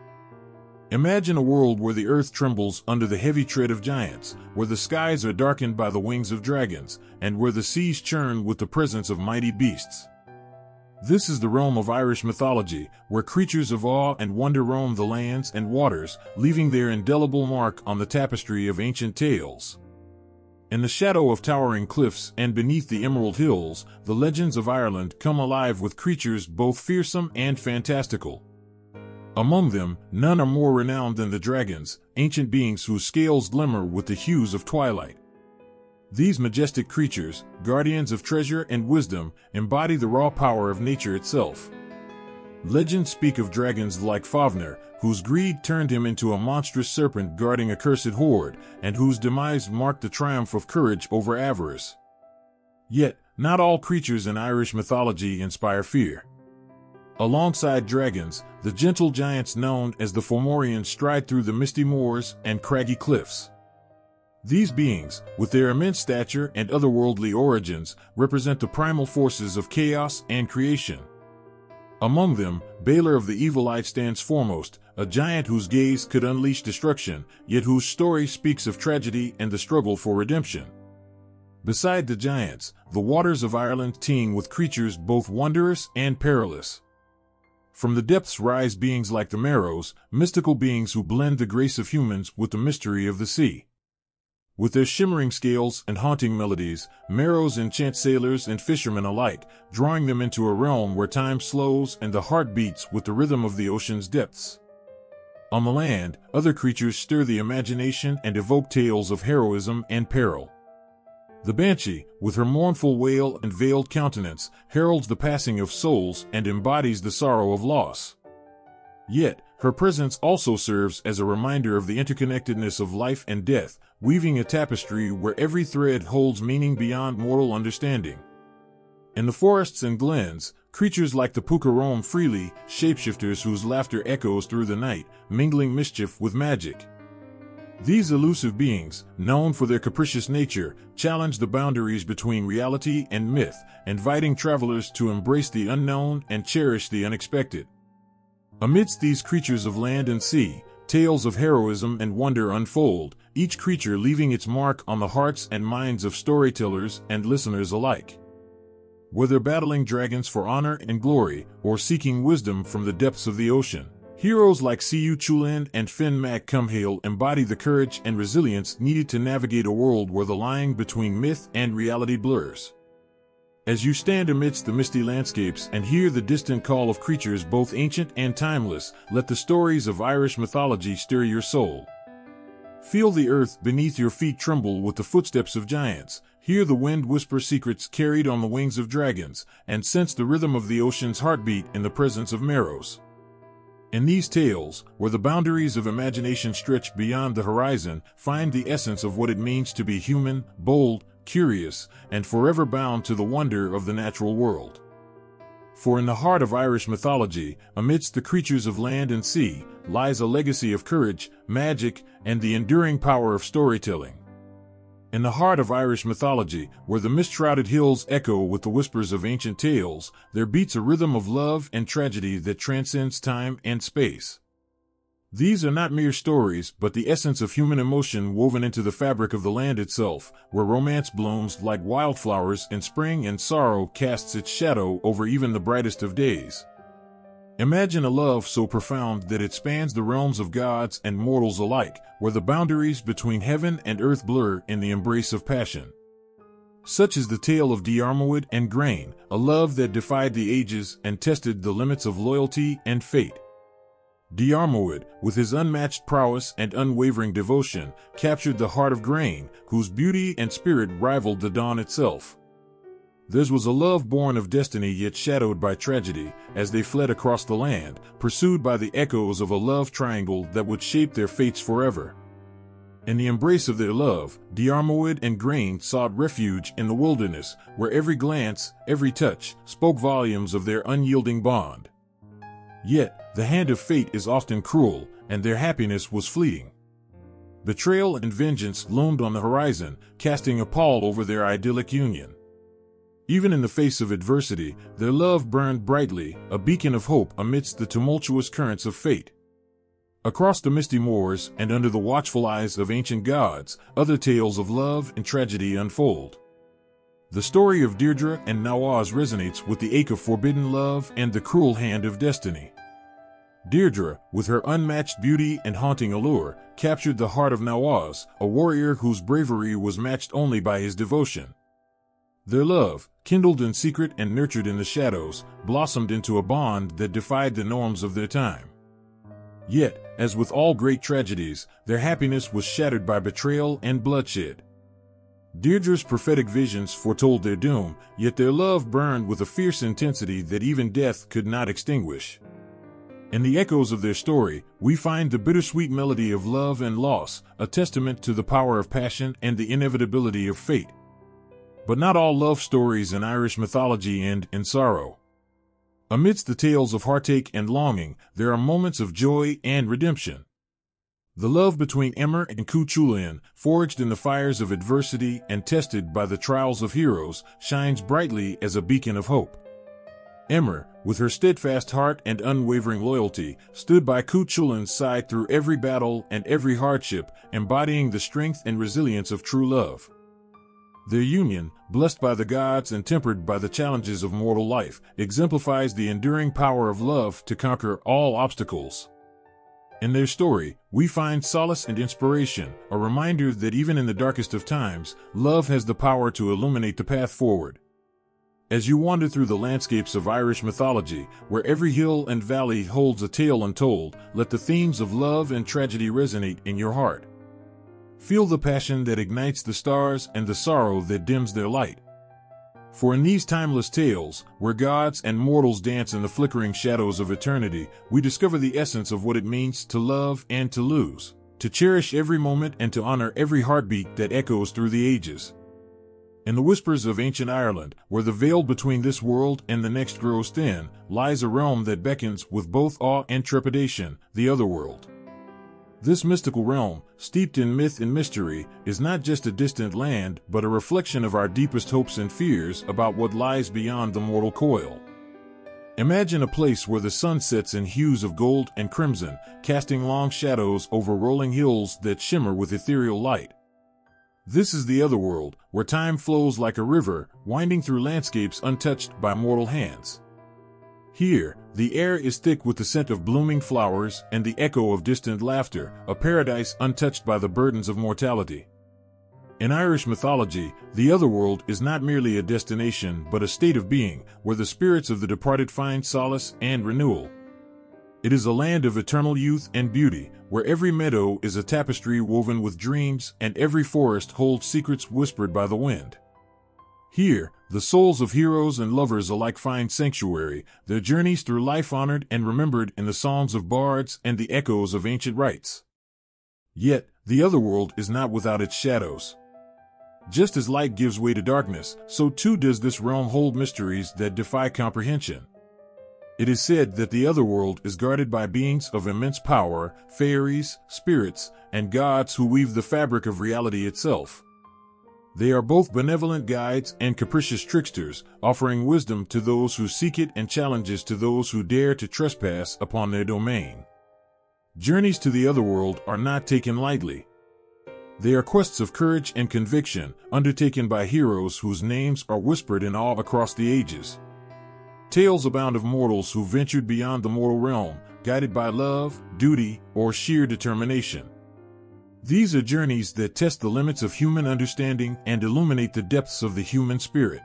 Imagine a world where the earth trembles under the heavy tread of giants, where the skies are darkened by the wings of dragons, and where the seas churn with the presence of mighty beasts. This is the realm of Irish mythology, where creatures of awe and wonder roam the lands and waters, leaving their indelible mark on the tapestry of ancient tales. In the shadow of towering cliffs and beneath the emerald hills, the legends of Ireland come alive with creatures both fearsome and fantastical. Among them, none are more renowned than the dragons, ancient beings whose scales glimmer with the hues of twilight. These majestic creatures, guardians of treasure and wisdom, embody the raw power of nature itself. Legends speak of dragons like Fionn, whose greed turned him into a monstrous serpent guarding a cursed hoard, and whose demise marked the triumph of courage over avarice. Yet, not all creatures in Irish mythology inspire fear. Alongside dragons, the gentle giants known as the Fomorians stride through the misty moors and craggy cliffs. These beings, with their immense stature and otherworldly origins, represent the primal forces of chaos and creation. Among them, Balor of the Evil Eye stands foremost, a giant whose gaze could unleash destruction, yet whose story speaks of tragedy and the struggle for redemption. Beside the giants, the waters of Ireland teem with creatures both wondrous and perilous. From the depths rise beings like the Merrows, mystical beings who blend the grace of humans with the mystery of the sea. With their shimmering scales and haunting melodies, Merrows enchant sailors and fishermen alike, drawing them into a realm where time slows and the heart beats with the rhythm of the ocean's depths. On the land, other creatures stir the imagination and evoke tales of heroism and peril. The Banshee, with her mournful wail and veiled countenance, heralds the passing of souls and embodies the sorrow of loss. Yet, her presence also serves as a reminder of the interconnectedness of life and death, weaving a tapestry where every thread holds meaning beyond mortal understanding. In the forests and glens, creatures like the puka roam freely, shapeshifters whose laughter echoes through the night, mingling mischief with magic. These elusive beings, known for their capricious nature, challenge the boundaries between reality and myth, inviting travelers to embrace the unknown and cherish the unexpected. Amidst these creatures of land and sea, tales of heroism and wonder unfold, each creature leaving its mark on the hearts and minds of storytellers and listeners alike. Whether battling dragons for honor and glory, or seeking wisdom from the depths of the ocean, heroes like Cú Chulainn and Fionn mac Cumhaill embody the courage and resilience needed to navigate a world where the line between myth and reality blurs. As you stand amidst the misty landscapes and hear the distant call of creatures both ancient and timeless, let the stories of Irish mythology stir your soul. Feel the earth beneath your feet tremble with the footsteps of giants, hear the wind whisper secrets carried on the wings of dragons, and sense the rhythm of the ocean's heartbeat in the presence of Meros. In these tales, where the boundaries of imagination stretch beyond the horizon, find the essence of what it means to be human, bold, curious, and forever bound to the wonder of the natural world. For in the heart of Irish mythology, amidst the creatures of land and sea, lies a legacy of courage, magic, and the enduring power of storytelling. In the heart of Irish mythology, where the mist-shrouded hills echo with the whispers of ancient tales, there beats a rhythm of love and tragedy that transcends time and space. These are not mere stories, but the essence of human emotion woven into the fabric of the land itself, where romance blooms like wildflowers in spring and sorrow casts its shadow over even the brightest of days. Imagine a love so profound that it spans the realms of gods and mortals alike, where the boundaries between heaven and earth blur in the embrace of passion. Such is the tale of Diarmuid and Grain, a love that defied the ages and tested the limits of loyalty and fate. Diarmuid, with his unmatched prowess and unwavering devotion, captured the heart of Grain, whose beauty and spirit rivaled the dawn itself. Theirs was a love born of destiny yet shadowed by tragedy, as they fled across the land, pursued by the echoes of a love triangle that would shape their fates forever. In the embrace of their love, Diarmuid and Grain sought refuge in the wilderness, where every glance, every touch, spoke volumes of their unyielding bond. Yet, the hand of fate is often cruel, and their happiness was fleeting. Betrayal and vengeance loomed on the horizon, casting a pall over their idyllic union. Even in the face of adversity, their love burned brightly, a beacon of hope amidst the tumultuous currents of fate. Across the misty moors and under the watchful eyes of ancient gods, other tales of love and tragedy unfold. The story of Deirdre and Nawaz resonates with the ache of forbidden love and the cruel hand of destiny. Deirdre, with her unmatched beauty and haunting allure, captured the heart of Nawaz, a warrior whose bravery was matched only by his devotion. Their love, kindled in secret and nurtured in the shadows, blossomed into a bond that defied the norms of their time. Yet, as with all great tragedies, their happiness was shattered by betrayal and bloodshed. Deirdre's prophetic visions foretold their doom, yet their love burned with a fierce intensity that even death could not extinguish. In the echoes of their story, we find the bittersweet melody of love and loss, a testament to the power of passion and the inevitability of fate. But not all love stories in Irish mythology end in sorrow. Amidst the tales of heartache and longing, there are moments of joy and redemption. The love between Emmer and Cú Chulainn, forged in the fires of adversity and tested by the trials of heroes, shines brightly as a beacon of hope. Emmer, with her steadfast heart and unwavering loyalty, stood by Cú Chulainn's side through every battle and every hardship, embodying the strength and resilience of true love. Their union, blessed by the gods and tempered by the challenges of mortal life, exemplifies the enduring power of love to conquer all obstacles. In their story, we find solace and inspiration, a reminder that even in the darkest of times, love has the power to illuminate the path forward. As you wander through the landscapes of Irish mythology, where every hill and valley holds a tale untold, let the themes of love and tragedy resonate in your heart. Feel the passion that ignites the stars and the sorrow that dims their light. For in these timeless tales, where gods and mortals dance in the flickering shadows of eternity, we discover the essence of what it means to love and to lose, to cherish every moment and to honor every heartbeat that echoes through the ages. In the whispers of ancient Ireland, where the veil between this world and the next grows thin, lies a realm that beckons with both awe and trepidation, the otherworld. This mystical realm, steeped in myth and mystery, is not just a distant land but a reflection of our deepest hopes and fears about what lies beyond the mortal coil. Imagine a place where the sun sets in hues of gold and crimson, casting long shadows over rolling hills that shimmer with ethereal light. This is the otherworld, where time flows like a river, winding through landscapes untouched by mortal hands. Here, the air is thick with the scent of blooming flowers and the echo of distant laughter, a paradise untouched by the burdens of mortality. In Irish mythology, the otherworld is not merely a destination but a state of being, where the spirits of the departed find solace and renewal. It is a land of eternal youth and beauty, where every meadow is a tapestry woven with dreams and every forest holds secrets whispered by the wind. Here, the souls of heroes and lovers alike find sanctuary, their journeys through life honored and remembered in the songs of bards and the echoes of ancient rites. Yet, the otherworld is not without its shadows. Just as light gives way to darkness, so too does this realm hold mysteries that defy comprehension. It is said that the otherworld is guarded by beings of immense power, fairies, spirits, and gods who weave the fabric of reality itself. They are both benevolent guides and capricious tricksters, offering wisdom to those who seek it and challenges to those who dare to trespass upon their domain. Journeys to the otherworld are not taken lightly. They are quests of courage and conviction, undertaken by heroes whose names are whispered in awe across the ages. Tales abound of mortals who ventured beyond the mortal realm, guided by love, duty, or sheer determination. These are journeys that test the limits of human understanding and illuminate the depths of the human spirit.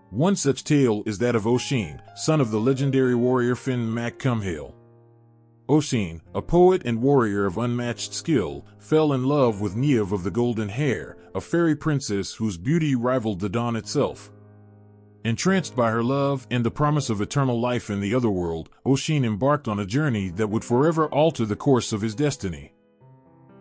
One such tale is that of Oisin, son of the legendary warrior Fionn mac Cumhaill. Oisin, a poet and warrior of unmatched skill, fell in love with Niamh of the golden hair, a fairy princess whose beauty rivaled the dawn itself. Entranced by her love and the promise of eternal life in the otherworld, Oisin embarked on a journey that would forever alter the course of his destiny.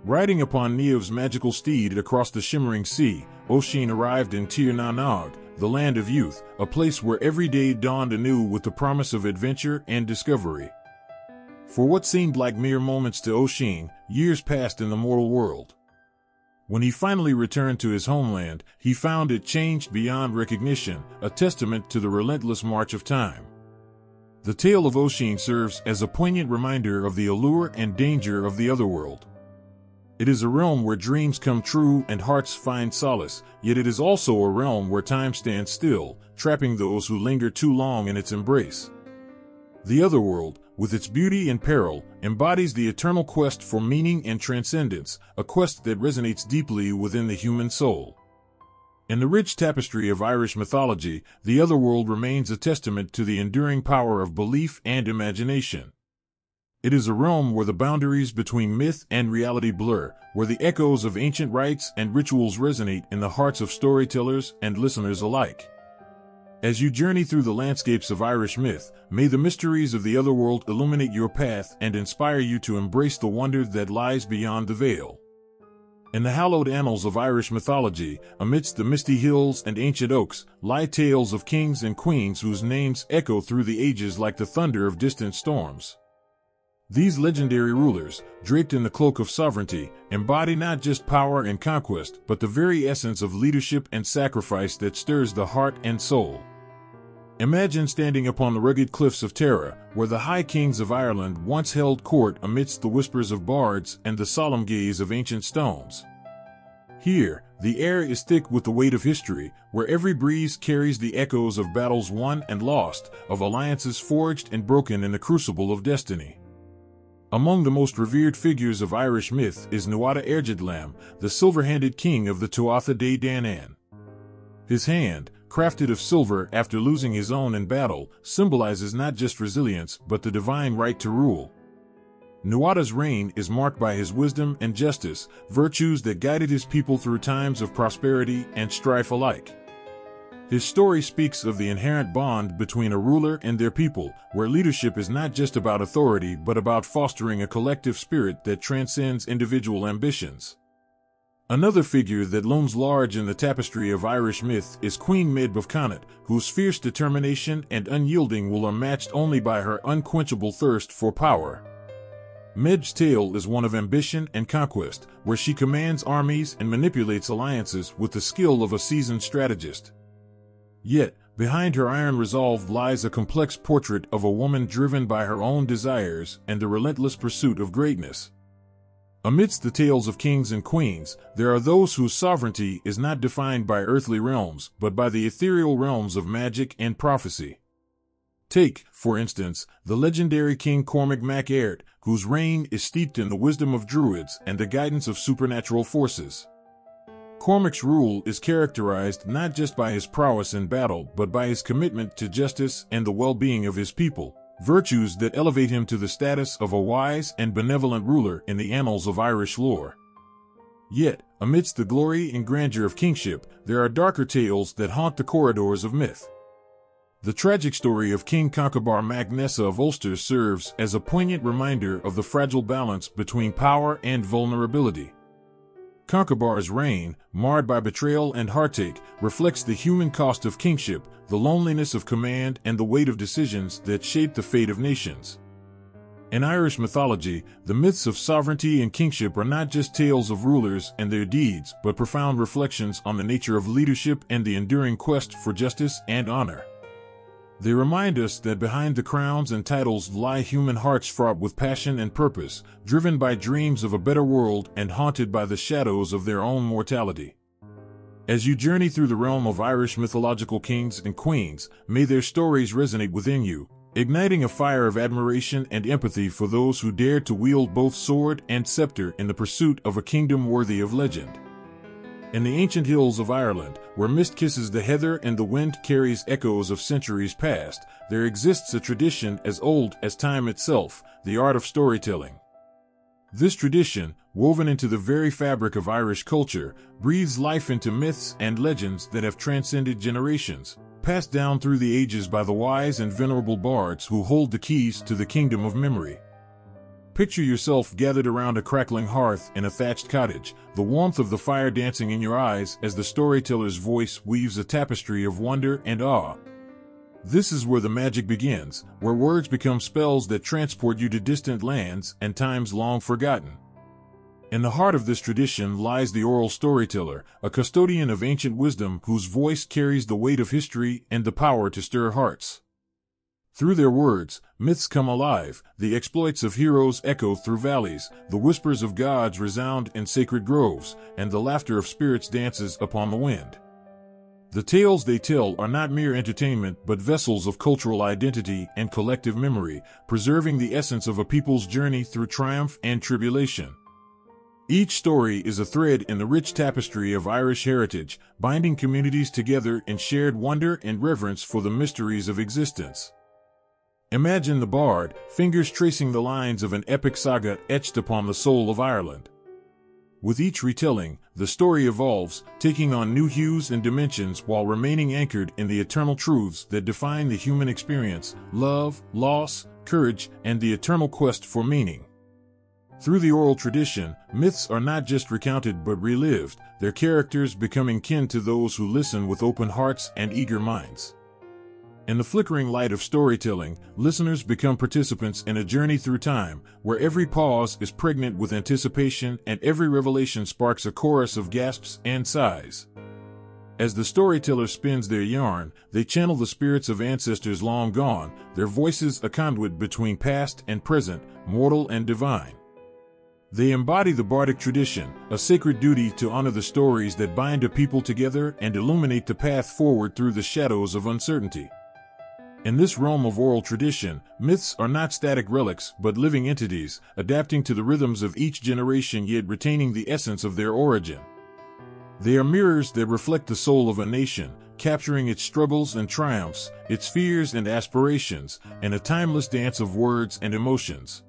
Riding upon Niamh's magical steed across the shimmering sea, Oisin arrived in Tir na Nog, the land of youth, a place where every day dawned anew with the promise of adventure and discovery. For what seemed like mere moments to Oisin, years passed in the mortal world. When he finally returned to his homeland, he found it changed beyond recognition, a testament to the relentless march of time. The tale of Oisin serves as a poignant reminder of the allure and danger of the otherworld. It is a realm where dreams come true and hearts find solace, yet it is also a realm where time stands still, trapping those who linger too long in its embrace. The otherworld, with its beauty and peril, embodies the eternal quest for meaning and transcendence, a quest that resonates deeply within the human soul. In the rich tapestry of Irish mythology, the otherworld remains a testament to the enduring power of belief and imagination. It is a realm where the boundaries between myth and reality blur, where the echoes of ancient rites and rituals resonate in the hearts of storytellers and listeners alike. As you journey through the landscapes of Irish myth, may the mysteries of the otherworld illuminate your path and inspire you to embrace the wonder that lies beyond the veil. In the hallowed annals of Irish mythology, amidst the misty hills and ancient oaks, lie tales of kings and queens whose names echo through the ages like the thunder of distant storms. These legendary rulers, draped in the cloak of sovereignty, embody not just power and conquest, but the very essence of leadership and sacrifice that stirs the heart and soul. Imagine standing upon the rugged cliffs of Tara, where the high kings of Ireland once held court amidst the whispers of bards and the solemn gaze of ancient stones. Here, the air is thick with the weight of history, where every breeze carries the echoes of battles won and lost, of alliances forged and broken in the crucible of destiny. Among the most revered figures of Irish myth is Tuatha Dé Danann, the silver-handed king of the Tuatha Dé Danann. His hand, crafted of silver after losing his own in battle, symbolizes not just resilience but the divine right to rule. Tuatha's reign is marked by his wisdom and justice, virtues that guided his people through times of prosperity and strife alike. His story speaks of the inherent bond between a ruler and their people, where leadership is not just about authority but about fostering a collective spirit that transcends individual ambitions. Another figure that looms large in the tapestry of Irish myth is Queen Medb of Connacht, whose fierce determination and unyielding will are matched only by her unquenchable thirst for power. Medb's tale is one of ambition and conquest, where she commands armies and manipulates alliances with the skill of a seasoned strategist. Yet, behind her iron resolve lies a complex portrait of a woman driven by her own desires and the relentless pursuit of greatness. Amidst the tales of kings and queens, there are those whose sovereignty is not defined by earthly realms, but by the ethereal realms of magic and prophecy. Take, for instance, the legendary King Cormac mac Airt, whose reign is steeped in the wisdom of druids and the guidance of supernatural forces. Cormac's rule is characterized not just by his prowess in battle but by his commitment to justice and the well-being of his people, virtues that elevate him to the status of a wise and benevolent ruler in the annals of Irish lore. Yet, amidst the glory and grandeur of kingship, there are darker tales that haunt the corridors of myth. The tragic story of King Conchobar mac Nessa of Ulster serves as a poignant reminder of the fragile balance between power and vulnerability. Conchobar's reign, marred by betrayal and heartache, reflects the human cost of kingship, the loneliness of command, and the weight of decisions that shape the fate of nations. In Irish mythology, the myths of sovereignty and kingship are not just tales of rulers and their deeds, but profound reflections on the nature of leadership and the enduring quest for justice and honor. They remind us that behind the crowns and titles lie human hearts fraught with passion and purpose, driven by dreams of a better world and haunted by the shadows of their own mortality. As you journey through the realm of Irish mythological kings and queens, may their stories resonate within you, igniting a fire of admiration and empathy for those who dared to wield both sword and scepter in the pursuit of a kingdom worthy of legend. In the ancient hills of Ireland, where mist kisses the heather and the wind carries echoes of centuries past, there exists a tradition as old as time itself, the art of storytelling. This tradition, woven into the very fabric of Irish culture, breathes life into myths and legends that have transcended generations, passed down through the ages by the wise and venerable bards who hold the keys to the kingdom of memory. Picture yourself gathered around a crackling hearth in a thatched cottage, the warmth of the fire dancing in your eyes as the storyteller's voice weaves a tapestry of wonder and awe. This is where the magic begins, where words become spells that transport you to distant lands and times long forgotten. In the heart of this tradition lies the oral storyteller, a custodian of ancient wisdom whose voice carries the weight of history and the power to stir hearts. Through their words, myths come alive, the exploits of heroes echo through valleys, the whispers of gods resound in sacred groves, and the laughter of spirits dances upon the wind. The tales they tell are not mere entertainment but vessels of cultural identity and collective memory, preserving the essence of a people's journey through triumph and tribulation. Each story is a thread in the rich tapestry of Irish heritage, binding communities together in shared wonder and reverence for the mysteries of existence. Imagine the bard, fingers tracing the lines of an epic saga etched upon the soul of Ireland. With each retelling, the story evolves, taking on new hues and dimensions while remaining anchored in the eternal truths that define the human experience: love, loss, courage, and the eternal quest for meaning. Through the oral tradition, myths are not just recounted but relived, their characters becoming kin to those who listen with open hearts and eager minds. In the flickering light of storytelling, listeners become participants in a journey through time, where every pause is pregnant with anticipation and every revelation sparks a chorus of gasps and sighs. As the storyteller spins their yarn, they channel the spirits of ancestors long gone, their voices a conduit between past and present, mortal and divine. They embody the bardic tradition, a sacred duty to honor the stories that bind a people together and illuminate the path forward through the shadows of uncertainty. In this realm of oral tradition, myths are not static relics but living entities, adapting to the rhythms of each generation yet retaining the essence of their origin. They are mirrors that reflect the soul of a nation, capturing its struggles and triumphs, its fears and aspirations, in a timeless dance of words and emotions.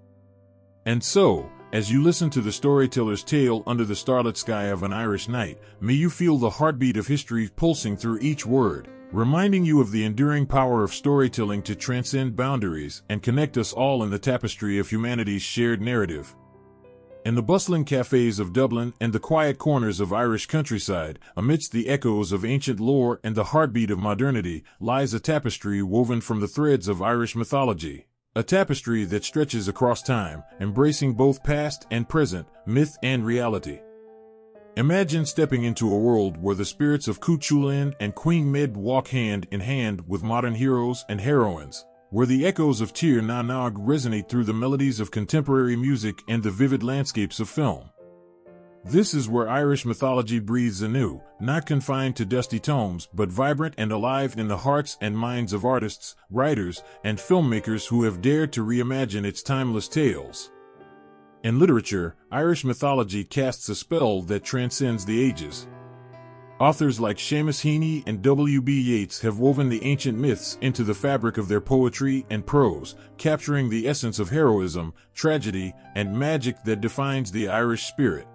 And so, as you listen to the storyteller's tale under the starlit sky of an Irish night, may you feel the heartbeat of history pulsing through each word, reminding you of the enduring power of storytelling to transcend boundaries and connect us all in the tapestry of humanity's shared narrative. In the bustling cafes of Dublin and the quiet corners of Irish countryside, amidst the echoes of ancient lore and the heartbeat of modernity, lies a tapestry woven from the threads of Irish mythology. A tapestry that stretches across time, embracing both past and present, myth and reality. Imagine stepping into a world where the spirits of Cú Chulainn and Queen Med walk hand in hand with modern heroes and heroines, where the echoes of Tir na Nog resonate through the melodies of contemporary music and the vivid landscapes of film. This is where Irish mythology breathes anew, not confined to dusty tomes, but vibrant and alive in the hearts and minds of artists, writers, and filmmakers who have dared to reimagine its timeless tales. In literature, Irish mythology casts a spell that transcends the ages. Authors like Seamus Heaney and W.B. Yeats have woven the ancient myths into the fabric of their poetry and prose, capturing the essence of heroism, tragedy, and magic that defines the Irish spirit.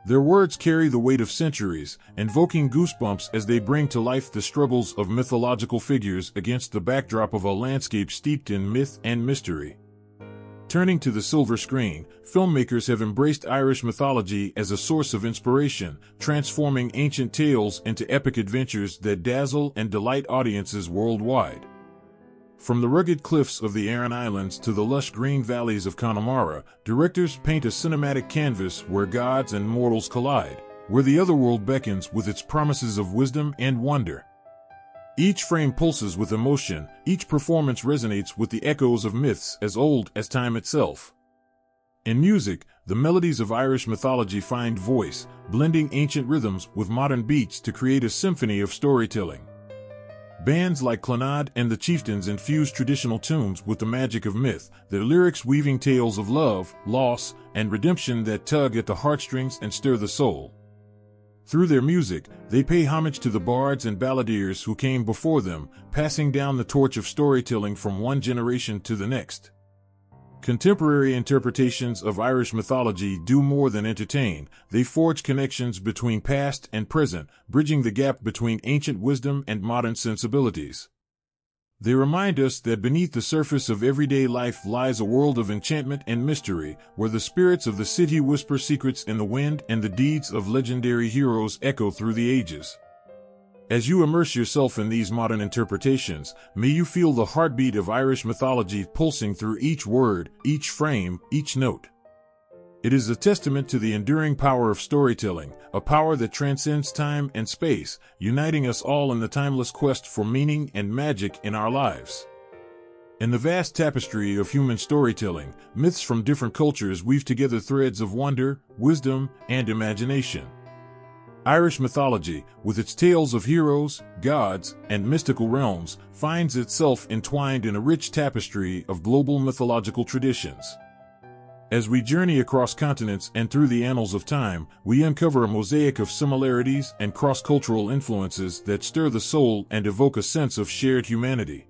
Their words carry the weight of centuries, invoking goosebumps as they bring to life the struggles of mythological figures against the backdrop of a landscape steeped in myth and mystery. Turning to the silver screen, filmmakers have embraced Irish mythology as a source of inspiration, transforming ancient tales into epic adventures that dazzle and delight audiences worldwide. From the rugged cliffs of the Aran Islands to the lush green valleys of Connemara, directors paint a cinematic canvas where gods and mortals collide, where the otherworld beckons with its promises of wisdom and wonder. Each frame pulses with emotion, each performance resonates with the echoes of myths as old as time itself. In music, the melodies of Irish mythology find voice, blending ancient rhythms with modern beats to create a symphony of storytelling. Bands like Clannad and the Chieftains infuse traditional tunes with the magic of myth, their lyrics weaving tales of love, loss, and redemption that tug at the heartstrings and stir the soul. Through their music, they pay homage to the bards and balladeers who came before them, passing down the torch of storytelling from one generation to the next. Contemporary interpretations of Irish mythology do more than entertain. They forge connections between past and present, bridging the gap between ancient wisdom and modern sensibilities. They remind us that beneath the surface of everyday life lies a world of enchantment and mystery, where the spirits of the Sidhe whisper secrets in the wind and the deeds of legendary heroes echo through the ages. As you immerse yourself in these modern interpretations, may you feel the heartbeat of Irish mythology pulsing through each word, each frame, each note. It is a testament to the enduring power of storytelling, a power that transcends time and space, uniting us all in the timeless quest for meaning and magic in our lives. In the vast tapestry of human storytelling, myths from different cultures weave together threads of wonder, wisdom, and imagination. Irish mythology, with its tales of heroes, gods, and mystical realms, finds itself entwined in a rich tapestry of global mythological traditions. As we journey across continents and through the annals of time, we uncover a mosaic of similarities and cross-cultural influences that stir the soul and evoke a sense of shared humanity.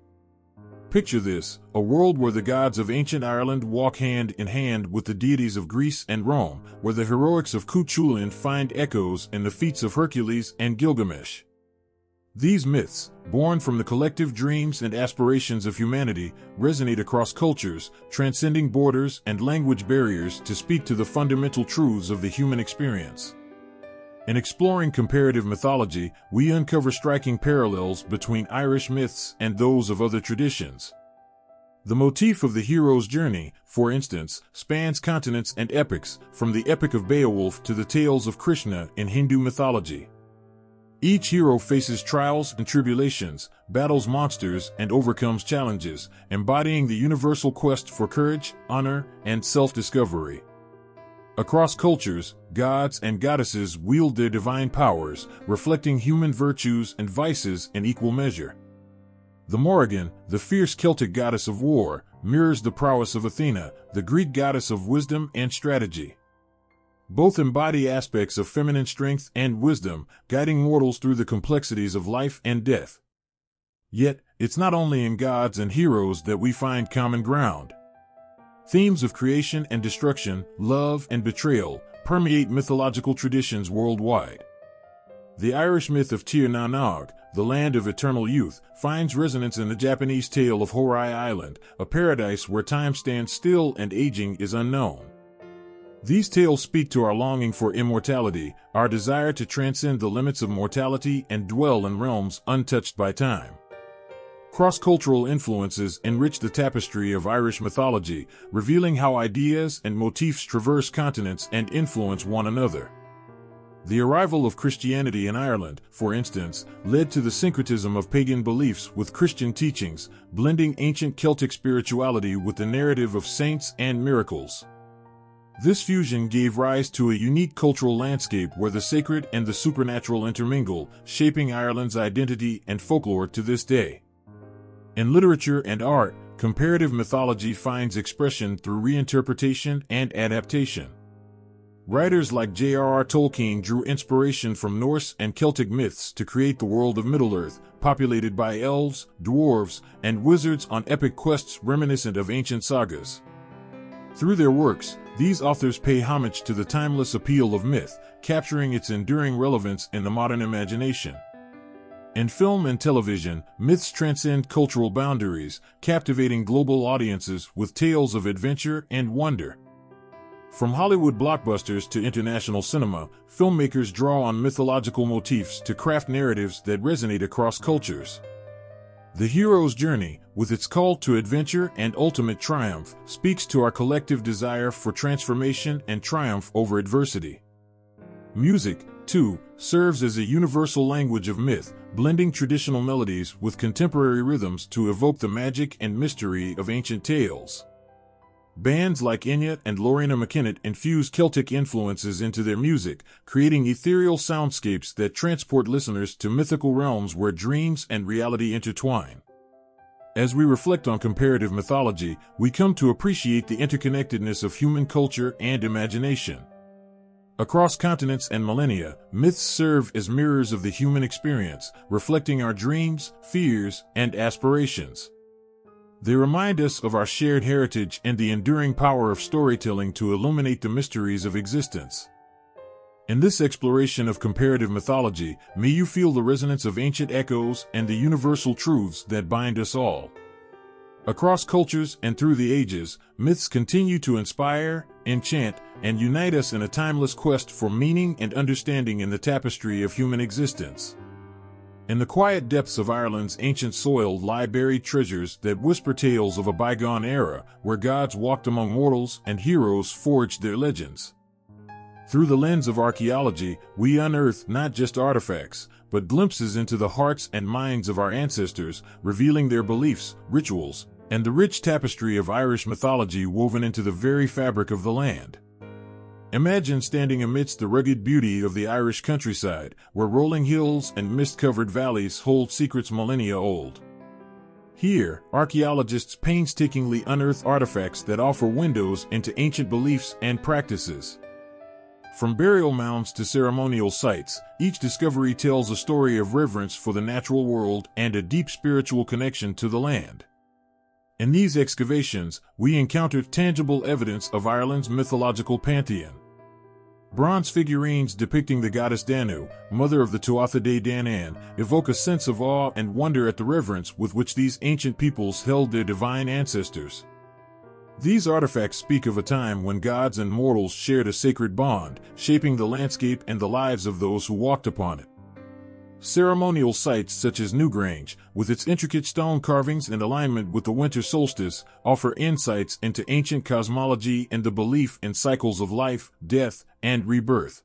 Picture this, a world where the gods of ancient Ireland walk hand in hand with the deities of Greece and Rome, where the heroics of Cú Chulainn find echoes in the feats of Hercules and Gilgamesh. These myths, born from the collective dreams and aspirations of humanity, resonate across cultures, transcending borders and language barriers to speak to the fundamental truths of the human experience. In exploring comparative mythology, we uncover striking parallels between Irish myths and those of other traditions. The motif of the hero's journey, for instance, spans continents and epics, from the epic of Beowulf to the tales of Krishna in Hindu mythology. Each hero faces trials and tribulations, battles monsters, and overcomes challenges, embodying the universal quest for courage, honor, and self-discovery. Across cultures, gods and goddesses wield their divine powers, reflecting human virtues and vices in equal measure. The Morrigan, the fierce Celtic goddess of war, mirrors the prowess of Athena, the Greek goddess of wisdom and strategy. Both embody aspects of feminine strength and wisdom, guiding mortals through the complexities of life and death. Yet, it's not only in gods and heroes that we find common ground. Themes of creation and destruction, love and betrayal, permeate mythological traditions worldwide. The Irish myth of Tir na Nog, the land of eternal youth, finds resonance in the Japanese tale of Horai Island, a paradise where time stands still and aging is unknown. These tales speak to our longing for immortality, our desire to transcend the limits of mortality and dwell in realms untouched by time. Cross-cultural influences enrich the tapestry of Irish mythology, revealing how ideas and motifs traverse continents and influence one another. The arrival of Christianity in Ireland, for instance, led to the syncretism of pagan beliefs with Christian teachings, blending ancient Celtic spirituality with the narrative of saints and miracles. This fusion gave rise to a unique cultural landscape where the sacred and the supernatural intermingle, shaping Ireland's identity and folklore to this day. In literature and art, comparative mythology finds expression through reinterpretation and adaptation. Writers like J.R.R. Tolkien drew inspiration from Norse and Celtic myths to create the world of Middle-earth, populated by elves, dwarves, and wizards on epic quests reminiscent of ancient sagas. Through their works, these authors pay homage to the timeless appeal of myth, capturing its enduring relevance in the modern imagination. In film and television, myths transcend cultural boundaries, captivating global audiences with tales of adventure and wonder. From Hollywood blockbusters to international cinema, filmmakers draw on mythological motifs to craft narratives that resonate across cultures. The hero's journey, with its call to adventure and ultimate triumph, speaks to our collective desire for transformation and triumph over adversity. Music, too, serves as a universal language of myth, blending traditional melodies with contemporary rhythms to evoke the magic and mystery of ancient tales. Bands like Enya and Lorena McKinnon infuse Celtic influences into their music, creating ethereal soundscapes that transport listeners to mythical realms where dreams and reality intertwine. As we reflect on comparative mythology, we come to appreciate the interconnectedness of human culture and imagination. Across continents and millennia, myths serve as mirrors of the human experience, reflecting our dreams, fears, and aspirations. They remind us of our shared heritage and the enduring power of storytelling to illuminate the mysteries of existence. In this exploration of comparative mythology, may you feel the resonance of ancient echoes and the universal truths that bind us all. Across cultures and through the ages, myths continue to inspire, enchant, and unite us in a timeless quest for meaning and understanding in the tapestry of human existence. In the quiet depths of Ireland's ancient soil lie buried treasures that whisper tales of a bygone era, where gods walked among mortals and heroes forged their legends. Through the lens of archaeology, we unearth not just artifacts, but glimpses into the hearts and minds of our ancestors, revealing their beliefs, rituals, and the rich tapestry of Irish mythology woven into the very fabric of the land. Imagine standing amidst the rugged beauty of the Irish countryside, where rolling hills and mist-covered valleys hold secrets millennia old. Here, archaeologists painstakingly unearth artifacts that offer windows into ancient beliefs and practices. From burial mounds to ceremonial sites, each discovery tells a story of reverence for the natural world and a deep spiritual connection to the land. In these excavations, we encounter tangible evidence of Ireland's mythological pantheon. Bronze figurines depicting the goddess Danu, mother of the Tuatha Dé Danann, evoke a sense of awe and wonder at the reverence with which these ancient peoples held their divine ancestors. These artifacts speak of a time when gods and mortals shared a sacred bond, shaping the landscape and the lives of those who walked upon it. Ceremonial sites such as Newgrange, with its intricate stone carvings in alignment with the winter solstice, offer insights into ancient cosmology and the belief in cycles of life, death, and rebirth.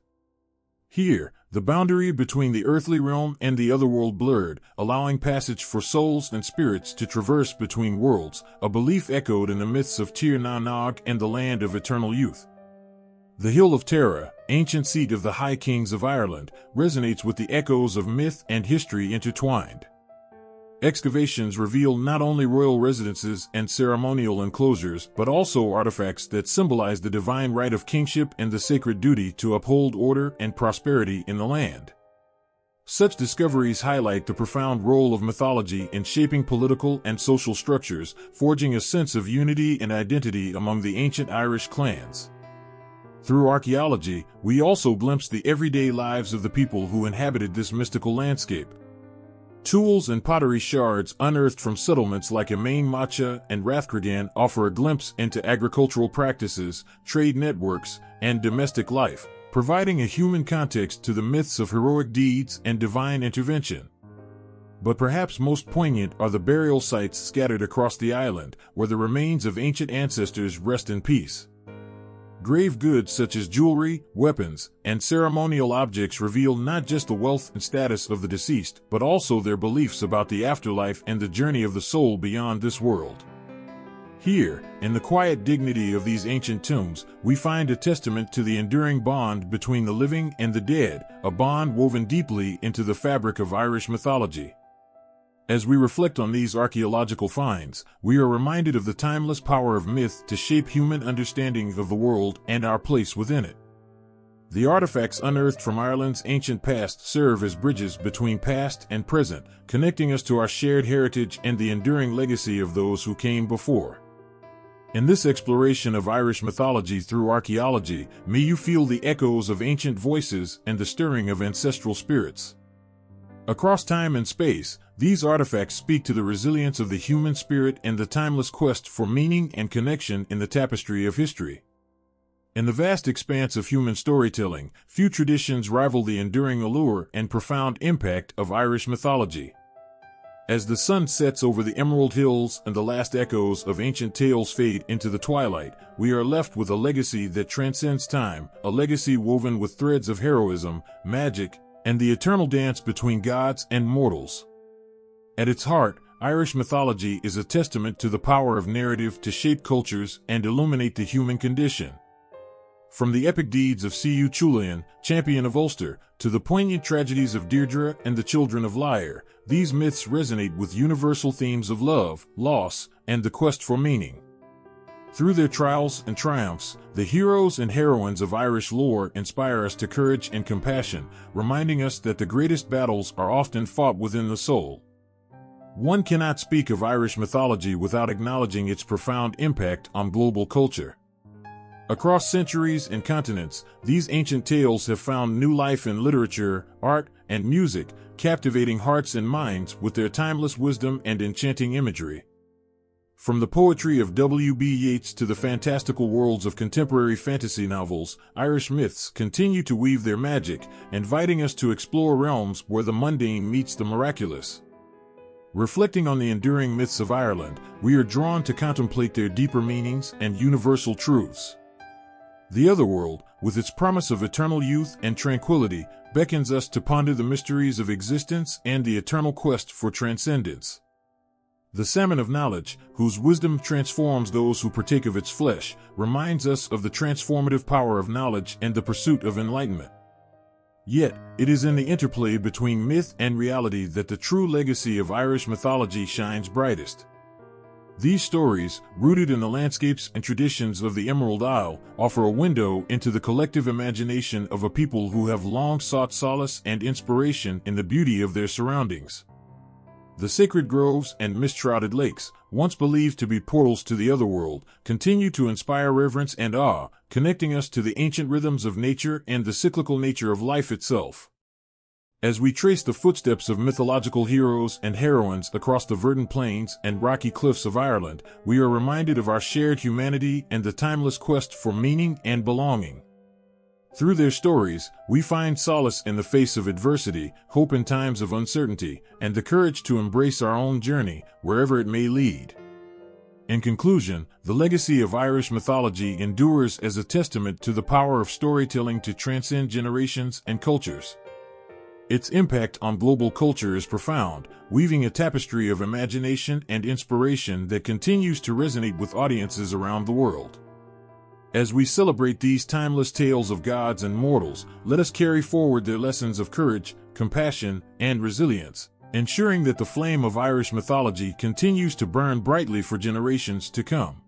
Here, the boundary between the earthly realm and the otherworld blurred, allowing passage for souls and spirits to traverse between worlds, a belief echoed in the myths of Tir na Nog and the land of eternal youth. The Hill of Tara, ancient seat of the High Kings of Ireland, resonates with the echoes of myth and history intertwined. Excavations reveal not only royal residences and ceremonial enclosures, but also artifacts that symbolize the divine right of kingship and the sacred duty to uphold order and prosperity in the land. Such discoveries highlight the profound role of mythology in shaping political and social structures, forging a sense of unity and identity among the ancient Irish clans. Through archaeology, we also glimpse the everyday lives of the people who inhabited this mystical landscape. Tools and pottery shards unearthed from settlements like Emain Macha and Rathcregan offer a glimpse into agricultural practices, trade networks, and domestic life, providing a human context to the myths of heroic deeds and divine intervention. But perhaps most poignant are the burial sites scattered across the island, where the remains of ancient ancestors rest in peace. Grave goods such as jewelry, weapons, and ceremonial objects reveal not just the wealth and status of the deceased, but also their beliefs about the afterlife and the journey of the soul beyond this world. Here, in the quiet dignity of these ancient tombs, we find a testament to the enduring bond between the living and the dead, a bond woven deeply into the fabric of Irish mythology. As we reflect on these archaeological finds, we are reminded of the timeless power of myth to shape human understanding of the world and our place within it. The artifacts unearthed from Ireland's ancient past serve as bridges between past and present, connecting us to our shared heritage and the enduring legacy of those who came before. In this exploration of Irish mythology through archaeology, may you feel the echoes of ancient voices and the stirring of ancestral spirits. Across time and space, these artifacts speak to the resilience of the human spirit and the timeless quest for meaning and connection in the tapestry of history. In the vast expanse of human storytelling, few traditions rival the enduring allure and profound impact of Irish mythology. As the sun sets over the Emerald Hills and the last echoes of ancient tales fade into the twilight, we are left with a legacy that transcends time, a legacy woven with threads of heroism, magic, and the eternal dance between gods and mortals. At its heart, Irish mythology is a testament to the power of narrative to shape cultures and illuminate the human condition. From the epic deeds of Cú Chulainn, champion of Ulster, to the poignant tragedies of Deirdre and the children of Lugh, these myths resonate with universal themes of love, loss, and the quest for meaning. Through their trials and triumphs, the heroes and heroines of Irish lore inspire us to courage and compassion, reminding us that the greatest battles are often fought within the soul. One cannot speak of Irish mythology without acknowledging its profound impact on global culture. Across centuries and continents, these ancient tales have found new life in literature, art, and music, captivating hearts and minds with their timeless wisdom and enchanting imagery. From the poetry of W.B. Yeats to the fantastical worlds of contemporary fantasy novels, Irish myths continue to weave their magic, inviting us to explore realms where the mundane meets the miraculous. Reflecting on the enduring myths of Ireland, we are drawn to contemplate their deeper meanings and universal truths. The otherworld, with its promise of eternal youth and tranquility, beckons us to ponder the mysteries of existence and the eternal quest for transcendence. The salmon of knowledge, whose wisdom transforms those who partake of its flesh, reminds us of the transformative power of knowledge and the pursuit of enlightenment. Yet, it is in the interplay between myth and reality that the true legacy of Irish mythology shines brightest. These stories, rooted in the landscapes and traditions of the Emerald Isle, offer a window into the collective imagination of a people who have long sought solace and inspiration in the beauty of their surroundings. The sacred groves and mist-shrouded lakes, once believed to be portals to the otherworld, continue to inspire reverence and awe, connecting us to the ancient rhythms of nature and the cyclical nature of life itself. As we trace the footsteps of mythological heroes and heroines across the verdant plains and rocky cliffs of Ireland, we are reminded of our shared humanity and the timeless quest for meaning and belonging. Through their stories, we find solace in the face of adversity, hope in times of uncertainty, and the courage to embrace our own journey, wherever it may lead. In conclusion, the legacy of Irish mythology endures as a testament to the power of storytelling to transcend generations and cultures. Its impact on global culture is profound, weaving a tapestry of imagination and inspiration that continues to resonate with audiences around the world. As we celebrate these timeless tales of gods and mortals, let us carry forward their lessons of courage, compassion, and resilience, ensuring that the flame of Irish mythology continues to burn brightly for generations to come.